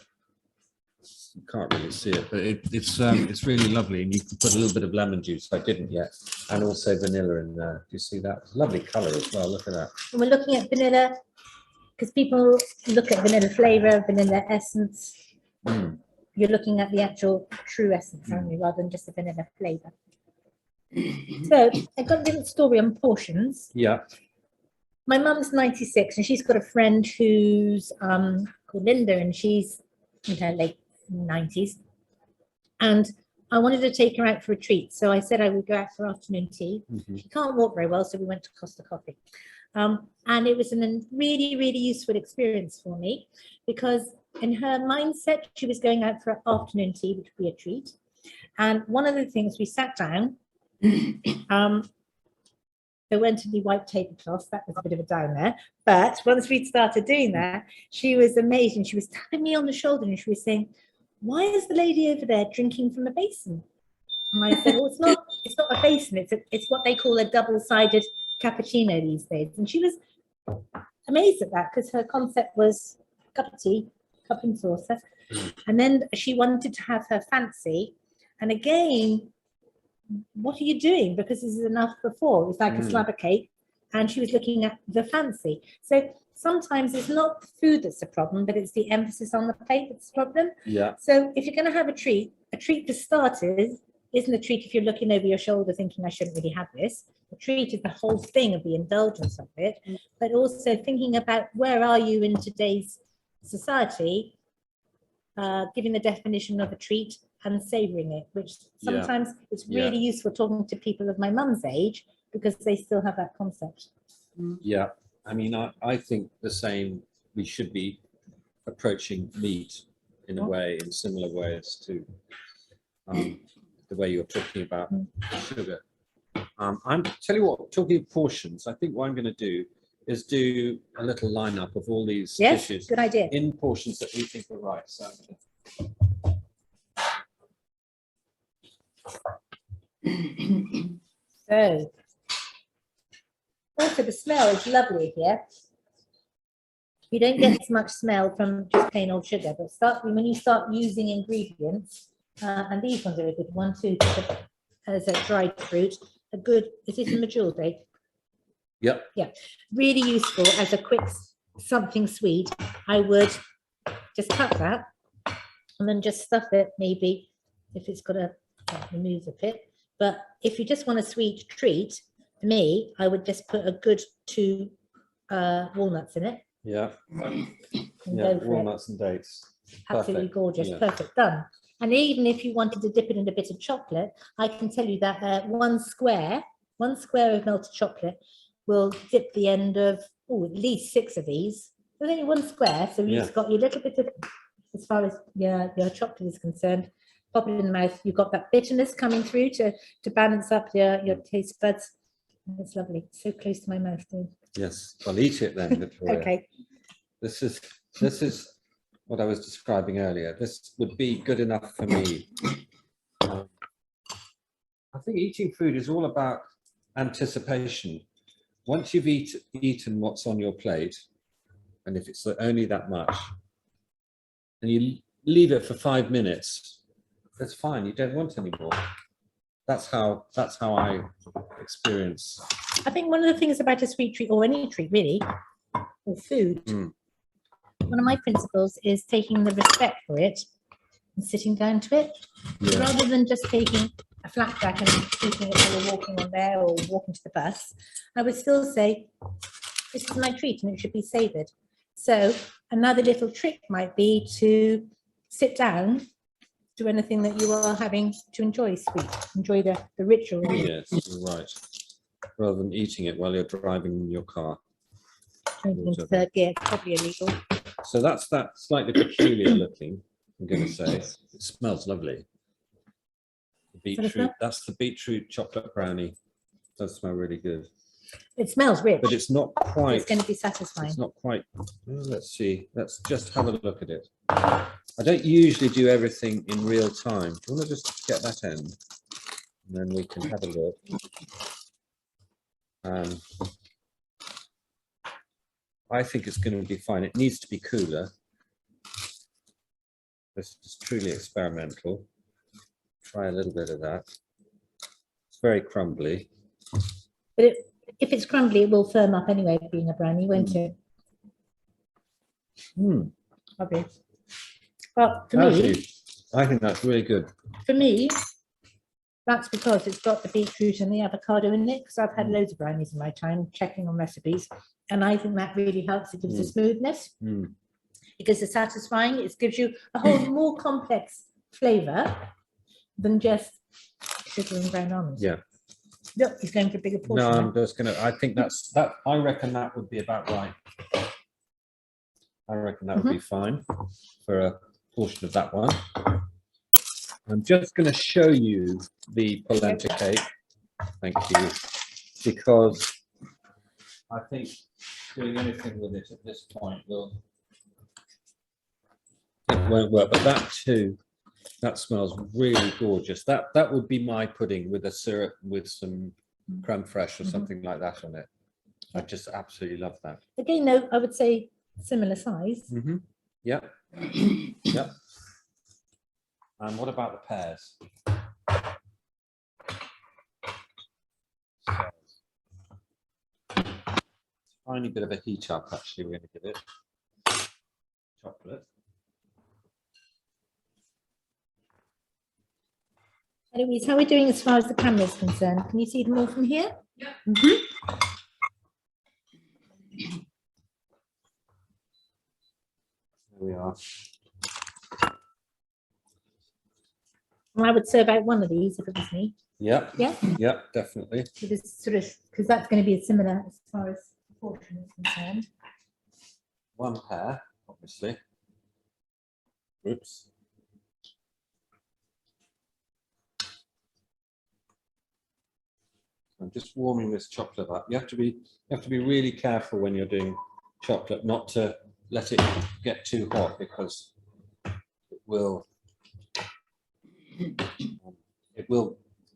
You can't really see it, but it's really lovely, and you can put a little bit of lemon juice. I didn't yet, and also vanilla in there. Do you see that? It's a lovely colour as well. Look at that. And we're looking at vanilla because people look at vanilla flavour, vanilla essence. You're looking at the actual true essence only, rather than just the vanilla flavour. So I've got a little story on portions. Yeah. My mum's 96, and she's got a friend who's called Linda, and she's in her late 90s, and I wanted to take her out for a treat, so I said I would go out for afternoon tea. She can't walk very well, so we went to Costa Coffee, and it was a really useful experience for me, because in her mindset she was going out for afternoon tea, which would be a treat. And one of the things, we sat down, there weren't any white tablecloths. That was a bit of a down there, but once we'd started doing that, she was amazed, and she was tapping me on the shoulder, and she was saying, "Why is the lady over there drinking from a basin?" And I said, "Well, it's not a basin. It's what they call a double-sided cappuccino these days." And she was amazed at that, because her concept was cup of tea, cup and saucer. And then she wanted to have her fancy. And again, what are you doing? Because this is enough for 4. It's like a slab of cake, and she was looking at the fancy. So sometimes it's not the food that's the problem, but it's the emphasis on the plate that's the problem. Yeah. So if you're going to have a treat for starters isn't a treat if you're looking over your shoulder thinking I shouldn't really have this. A treat is the whole thing of the indulgence of it, but also thinking about where are you in today's society, giving the definition of a treat and savouring it, which sometimes it's really useful talking to people of my mum's age because they still have that concept. Yeah, I mean, I think the same, we should be approaching meat in a way, in similar ways to the way you're talking about sugar. I'm tell you what, talking of portions, I think what I'm going to do is do a little lineup of all these dishes. Good idea. In portions that we think are right. So Also the smell is lovely here. You don't get as much smell from just plain old sugar, but when you start using ingredients, and these ones are a good one too, as a dried fruit, is this a mature date? Yep. Yeah, really useful as a quick something sweet. I would just cut that and then just stuff it, maybe if it's got a remove the pit. But if you just want a sweet treat, for me, I would just put a good 2 walnuts in it. Yeah. Yeah, walnuts and dates. Absolutely Perfect. gorgeous, Yeah. perfect, done. And even if you wanted to dip it in a bit of chocolate, I can tell you that one square of melted chocolate will dip the end of at least 6 of these. There's only one square, so you've got your little bit of, as far as your chocolate is concerned, pop it in the mouth. You've got that bitterness coming through to balance up your taste buds. It's lovely, so close to my mouth too. Yes, I'll eat it then, Victoria. Okay. This is what I was describing earlier. This would be good enough for me. I think eating food is all about anticipation. Once you've eaten what's on your plate, and if it's only that much, and you leave it for 5 minutes, that's fine. You don't want any more. That's how I experience. I think one of the things about a sweet treat, or any treat really, or food, one of my principles is taking the respect for it and sitting down to it, rather than just taking a flapjack and eating it while you're walking on there or walking to the bus. I would still say, this is my treat and it should be savoured. So another little trick might be to sit down, do anything that you are having to enjoy sweet, enjoy the ritual. Yes, you're right. Rather than eating it while you're driving in your car. Into third gear, probably illegal. So that's that slightly peculiar looking, I'm going to say. It smells lovely. Beetroot, that's the beetroot chocolate brownie. It does smell really good. It smells rich. But it's not quite. It's going to be satisfying. It's not quite. Let's see. Let's just have a look at it. I don't usually do everything in real time. Do you want to just get that end? And then we can have a look. I think it's going to be fine. It needs to be cooler. This is truly experimental. Try a little bit of that. It's very crumbly. But if it's crumbly, it will firm up anyway, being a brownie, won't it? Lovely. But for me, I think that's really good. For me, that's because it's got the beetroot and the avocado in it, because I've had loads of brownies in my time checking on recipes, and I think that really helps. It gives a smoothness. It gives a satisfying. It gives you a whole more complex flavour than just sugar and ground almonds. Yeah. Look, he's going for a bigger portion. No, I'm just gonna. I think that. I reckon that would be about right. I reckon that would be fine for a portion of that one. I'm just going to show you the polenta cake. Thank you, because I think doing anything with it at this point it won't work. But that too, that smells really gorgeous. That would be my pudding with a syrup with some creme fraiche or something like that on it. I just absolutely love that. Again, though, I would say similar size. Yeah. Yeah. And what about the pears? tiny bit of a heat up, actually, we're going to give it. Chocolate. Eloise, how are we doing as far as the camera is concerned? Can you see them all from here? Yeah. There we are. I would serve out one of these if it was me. Yep. Yeah. Yep, definitely. So this sort of, because that's going to be a similar as far as proportion is concerned. One pair, obviously. Oops. I'm just warming this chocolate up. You have to be really careful when you're doing chocolate, not to let it get too hot, because it will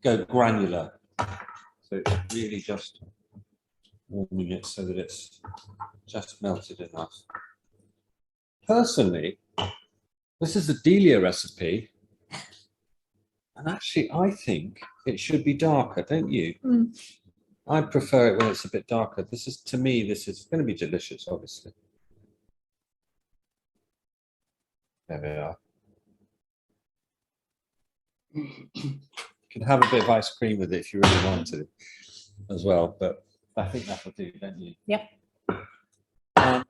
go granular. So it's really just warming it so that it's just melted enough. Personally, this is the Delia recipe, and actually I think it should be darker, don't you? I prefer it when it's a bit darker. This is, to me, this is going to be delicious, obviously. There we are. You can have a bit of ice cream with it if you really want to as well, but I think that'll do, don't you? Yep.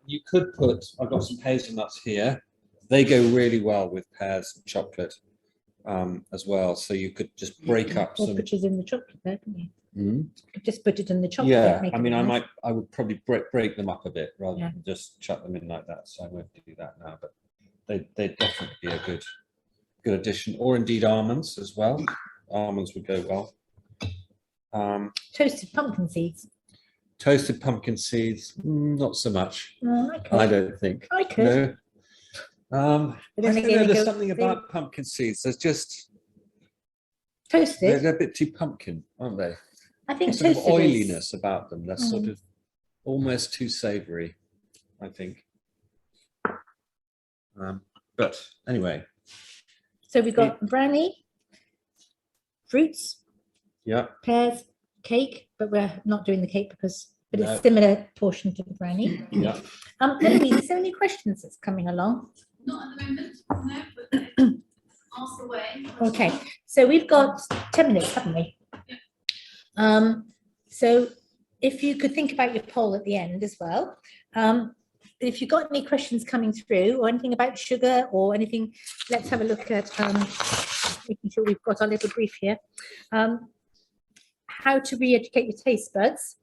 You could put, I've got some hazelnuts here. They go really well with pears and chocolate as well. So you could just break up Or some. put it in the chocolate there, couldn't you? Mm. Just put it in the chocolate. Yeah, make I it mean, nice. I would probably break them up a bit rather Yeah. than just chuck them in like that. So I won't do that now, but they'd definitely be a good addition, or indeed almonds as well. Almonds would go well. Toasted pumpkin seeds. Toasted pumpkin seeds, not so much. I could. I don't think. I could. No. But I then don't again, know, it there's goes- something about pumpkin seeds. There's just Toasted. they're a bit too pumpkin, aren't they? I think Sort of toasted is- oiliness about them. They're sort of almost too savoury, I think. But anyway, So we've got brownie, fruits, yeah. pears, cake, but we're not doing the cake because, but No. it's similar portion to the brownie. Yeah. Eloise, is there any questions that's coming along? Not at the moment, no, but ask away. Okay, so we've got 10 minutes, haven't we? So if you could think about your poll at the end as well. If you've got any questions coming through or anything about sugar or anything, let's have a look at making sure we've got our little brief here. How to re-educate your taste buds.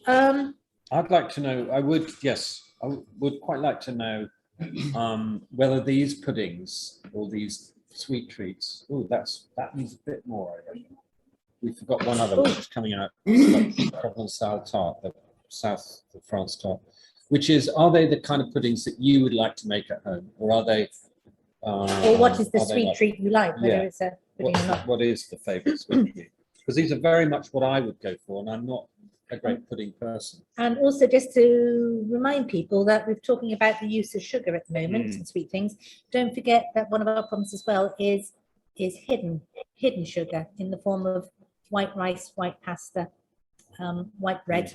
I'd like to know, I would quite like to know whether these puddings or these sweet treats, that needs a bit more, I reckon. We forgot one other which is coming out, Provençal tart, the South of France tart, which is, are they the kind of puddings that you would like to make at home, or are they? Or what is the are they sweet like- treat you like, whether Yeah. it's a pudding or not? What is the favourite sweet treat? Because these are very much what I would go for, and I'm not a great pudding person. And also just to remind people that we're talking about the use of sugar at the moment and sweet things. Don't forget that one of our problems as well is hidden sugar in the form of white rice, white pasta, white bread,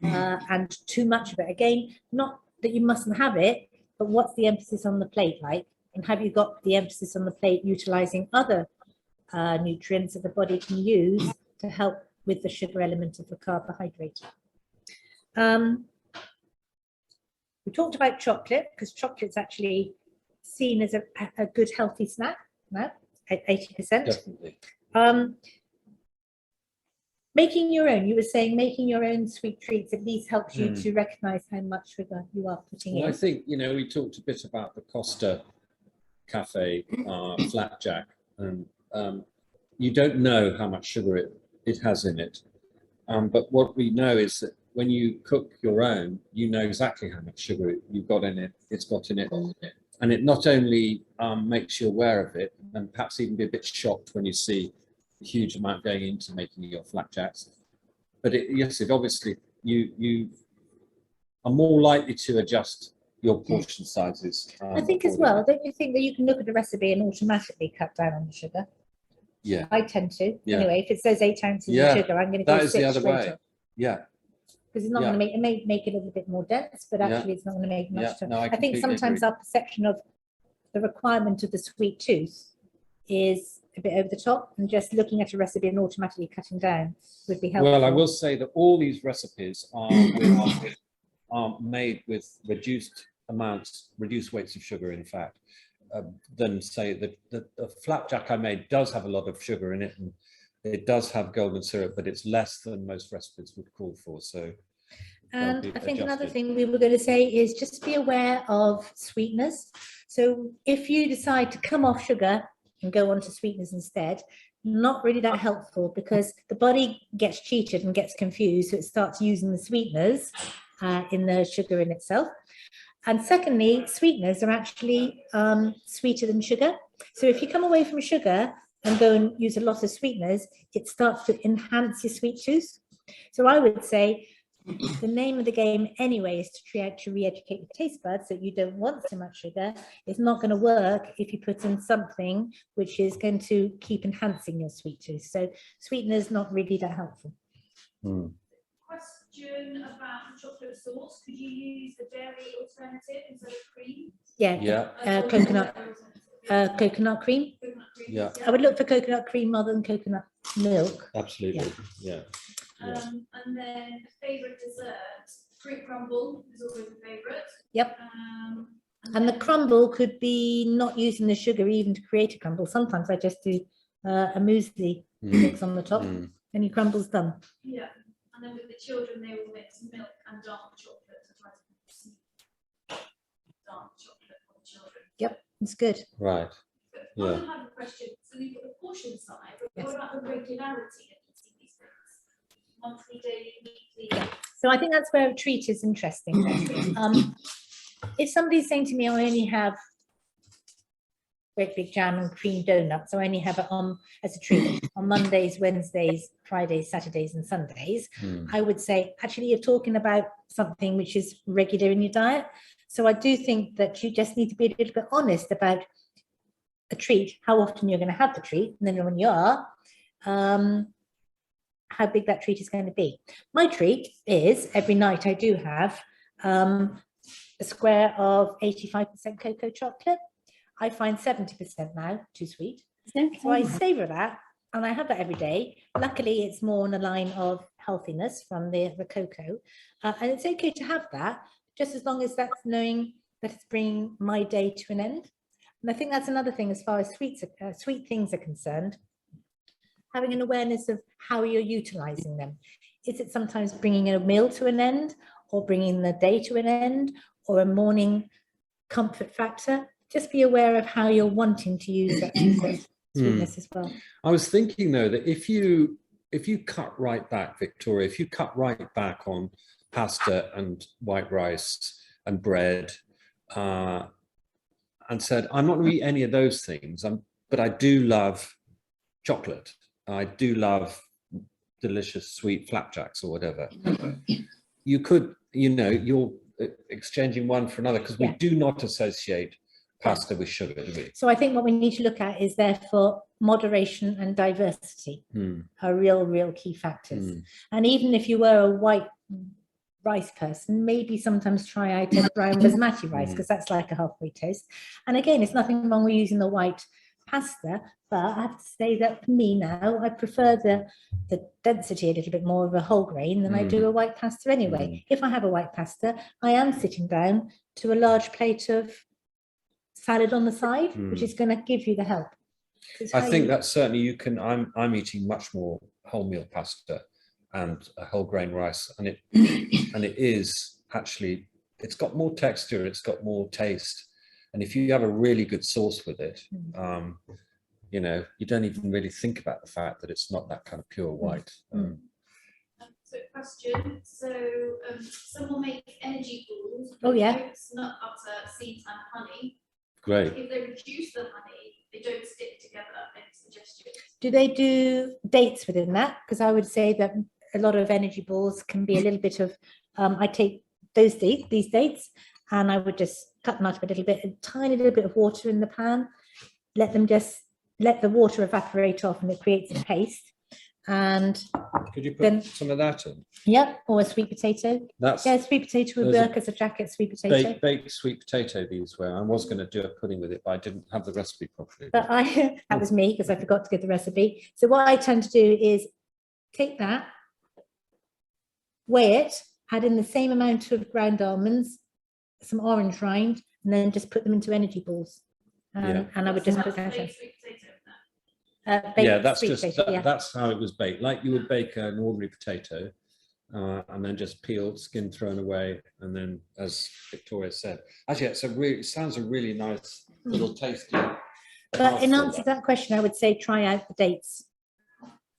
and too much of it. Again, not that you mustn't have it, but what's the emphasis on the plate like? And have you got the emphasis on the plate utilizing other nutrients that the body can use to help with the sugar element of the carbohydrate? We talked about chocolate, because chocolate's actually seen as a good healthy snack now at 80%. Definitely. Making your own, you were saying making your own sweet treats at least helps you to recognize how much sugar you are putting Well, I in. think, we talked a bit about the Costa Cafe flapjack, and you don't know how much sugar it has in it. But what we know is that when you cook your own, you know exactly how much sugar you've got in it, it's got in it. And it not only makes you aware of it, and perhaps even be a bit shocked when you see a huge amount going into making your flapjacks, but it obviously, you are more likely to adjust your portion sizes. I think as well, don't you think that you can look at the recipe and automatically cut down on the sugar? Yeah, I tend to. Yeah. Anyway, if it says 8 ounces Yeah, of sugar, I'm going to that go is the 6 other straight way. up. Yeah, because it's not Yeah. going to make, it may make it a little bit more dense, but Yeah. actually it's not going to make much. Yeah, no, I I think completely sometimes agree. our perception of the requirement of the sweet tooth is a bit over the top, and just looking at a recipe and automatically cutting down would be helpful. Well, I will say that all these recipes are made with reduced amounts, reduced weights of sugar, in fact, than say the flapjack I made does have a lot of sugar in it, and it does have golden syrup, but it's less than most recipes would call for. So, and I think another thing we were going to say is just be aware of sweeteners. So if you decide to come off sugar and go on to sweeteners instead, not really that helpful, because the body gets cheated and gets confused, so it starts using the sweeteners in the sugar in itself. And secondly, sweeteners are actually sweeter than sugar. So if you come away from sugar and go and use a lot of sweeteners, it starts to enhance your sweet tooth. So I would say the name of the game anyway is to try to re-educate the taste buds that you don't want so much sugar. It's not going to work if you put in something which is going to keep enhancing your sweet tooth. So sweeteners not really that helpful. Question about chocolate sauce. Could you use the dairy alternative instead of cream? Yeah. Coconut cream. Yeah. I would look for coconut cream rather than coconut milk. Absolutely. Yeah. And then favorite dessert, fruit crumble is always a favorite. Yep. And the crumble could be not using the sugar even to create a crumble. Sometimes I just do a muesli mix on the top, and your crumble's done. Yeah. And then with the children, they will mix milk and dark chocolate to try to dark chocolate for the children. Yep, it's good. Right. But I have a question. So we've got the portion side, but what about the regularity of eating these things? Monthly, daily, weekly? So I think that's where a treat is interesting. If somebody's saying to me, I only have great big jam and cream donuts, so I only have it on as a treat on Mondays, Wednesdays, Fridays, Saturdays, and Sundays, I would say, actually, you're talking about something which is regular in your diet. So I do think that you just need to be a little bit honest about a treat, how often you're going to have the treat, and then when you are, how big that treat is going to be. My treat is every night I do have a square of 85% cocoa chocolate. I find 70% now too sweet. So I savor that, and I have that every day. Luckily, it's more on the line of healthiness from the cocoa. And it's okay to have that, just as long as that's knowing that it's bringing my day to an end. And I think that's another thing as far as sweet things are concerned, having an awareness of how you're utilizing them. Is it sometimes bringing a meal to an end, or bringing the day to an end, or a morning comfort factor? Just be aware of how you're wanting to use that sweetness as well. I was thinking though that if you cut right back, Victoria, if you cut right back on pasta and white rice and bread, and said, I'm not going to eat any of those things, but I do love chocolate. I do love delicious sweet flapjacks or whatever. You could, you're exchanging one for another, because we do not associate pasta with sugar, do we? So I think what we need to look at is therefore moderation and diversity are real key factors. And even if you were a white rice person, maybe sometimes try out a brown basmati rice, because that's like a halfway toast. And again, it's nothing wrong with using the white pasta, but I have to say that for me now, I prefer the density a little bit more of a whole grain than I do a white pasta anyway. If I have a white pasta, I am sitting down to a large plate of salad on the side, which is going to give you the help. I think that certainly you can. I'm eating much more wholemeal pasta and a whole grain rice, and it is actually, it's got more texture, it's got more taste, and if you have a really good sauce with it, you don't even really think about the fact that it's not that kind of pure white. So question, some will make energy balls with oats, nut butter, seeds and honey. Great. If they reduce the honey, they don't stick together. Any suggestions? Do they do dates within that? Because I would say that a lot of energy balls can be a little bit of, I take these dates, and I would just cut them out a little bit, a tiny little bit of water in the pan, let the water evaporate off, and it creates a paste. And Could you put Then- some of that in? yep, or a sweet potato. That's Yeah, sweet potato would There's a work as a jacket sweet potato. baked sweet potato. These were. I was going to do a pudding with it, but I didn't have the recipe properly. But that was me because I forgot to give the recipe. So what I tend to do is take that, weigh it, add in the same amount of ground almonds, some orange rind, and then just put them into energy balls. Yeah. And I would just That's put that in. baked sweet potato, isn't it? Baked Yeah, that's sweet just potato, yeah. that's how it was baked. Like you would bake an ordinary potato, and then just peeled, skin thrown away, and then, as Victoria said, actually, it sounds a really nice little tasty. But in mouthful, answer to that question, I would say try out the dates,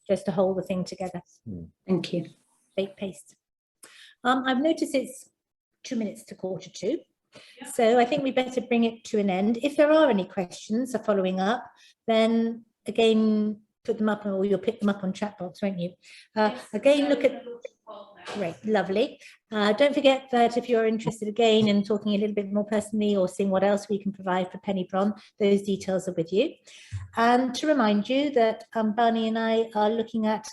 just to hold the thing together. Thank you. Baked paste. I've noticed it's 2 minutes to 1:45. Yeah. So I think we better bring it to an end. If there are any questions or following up, then again, put them up, or you'll pick them up on chat box, won't you? Yes, Again, so look we're at, gonna launch a poll now. great, lovely. Don't forget that if you're interested again in talking a little bit more personally or seeing what else we can provide for Penny Brohn, those details are with you. And to remind you that Barney and I are looking at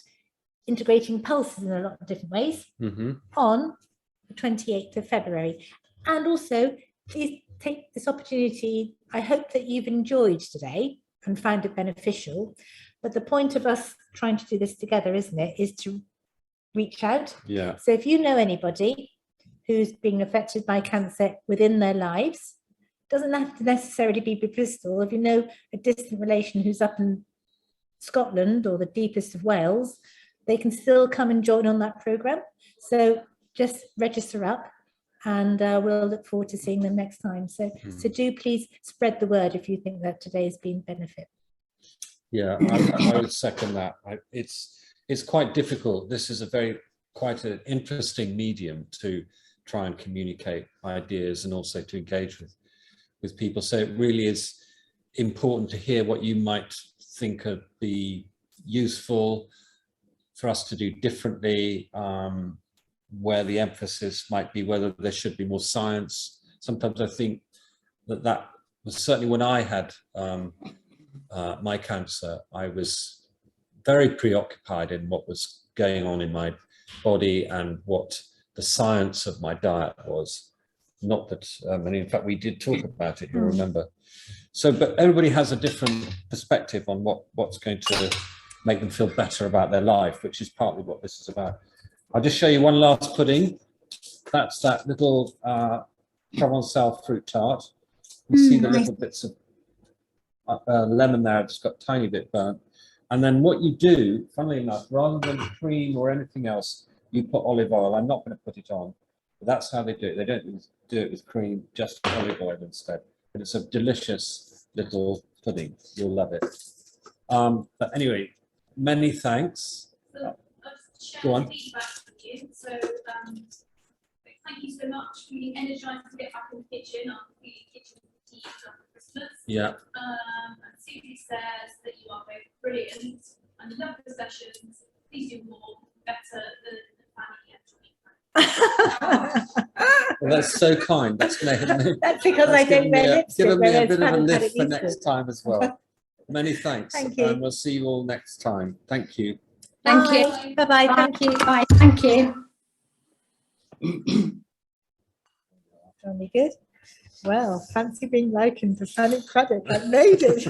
integrating pulses in a lot of different ways on the 28th of February. And also, please take this opportunity. I hope that you've enjoyed today and found it beneficial. But the point of us trying to do this together, isn't it, is to reach out. Yeah. So if you know anybody who's being affected by cancer within their lives, doesn't have to necessarily be Bristol. If you know a distant relation who's up in Scotland or the deepest of Wales, they can still come and join on that programme. So just register up, and we'll look forward to seeing them next time. So, so do please spread the word if you think that today has been benefit. Yeah, I would second that. It's quite difficult. This is quite an interesting medium to try and communicate ideas and also to engage with people. So it really is important to hear what you might think would be useful for us to do differently, where the emphasis might be, whether there should be more science. Sometimes I think that was certainly when I had my cancer, I was very preoccupied in what was going on in my body and what the science of my diet was. Not that, and in fact, we did talk about it, you'll remember. So, but everybody has a different perspective on what's going to make them feel better about their life, which is partly what this is about. I'll just show you one last pudding. That's that little Provençal fruit tart. You see the little bits of lemon there, it's got a tiny bit burnt. And then what you do, funnily enough, rather than cream or anything else, you put olive oil. I'm not going to put it on, but that's how they do it. They don't do it with cream, just olive oil instead. But it's a delicious little pudding. You'll love it. But anyway, many thanks. So, Go on. feedback with you. So thank you so much for being energised to get back in the kitchen after the kitchen tea after Christmas. Yeah. And Susie says that you are both brilliant and love the sessions. Please do more, better than Fanny and Johnny. Well, that's so kind. That's because I don't wear lipstick. Given me a whereas bit of a Fanny's had lift it for used to. next time as well. Many thanks. Thank you. And we'll see you all next time. Thank you. Thank you. Bye bye. Thank you. Bye. Thank you. Johnny, good. Well, fancy being likened to Sunny Credit. I made it.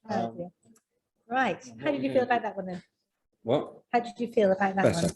Oh, dear. Right. How did you feel about that one then? What? How did you feel about that Better. one?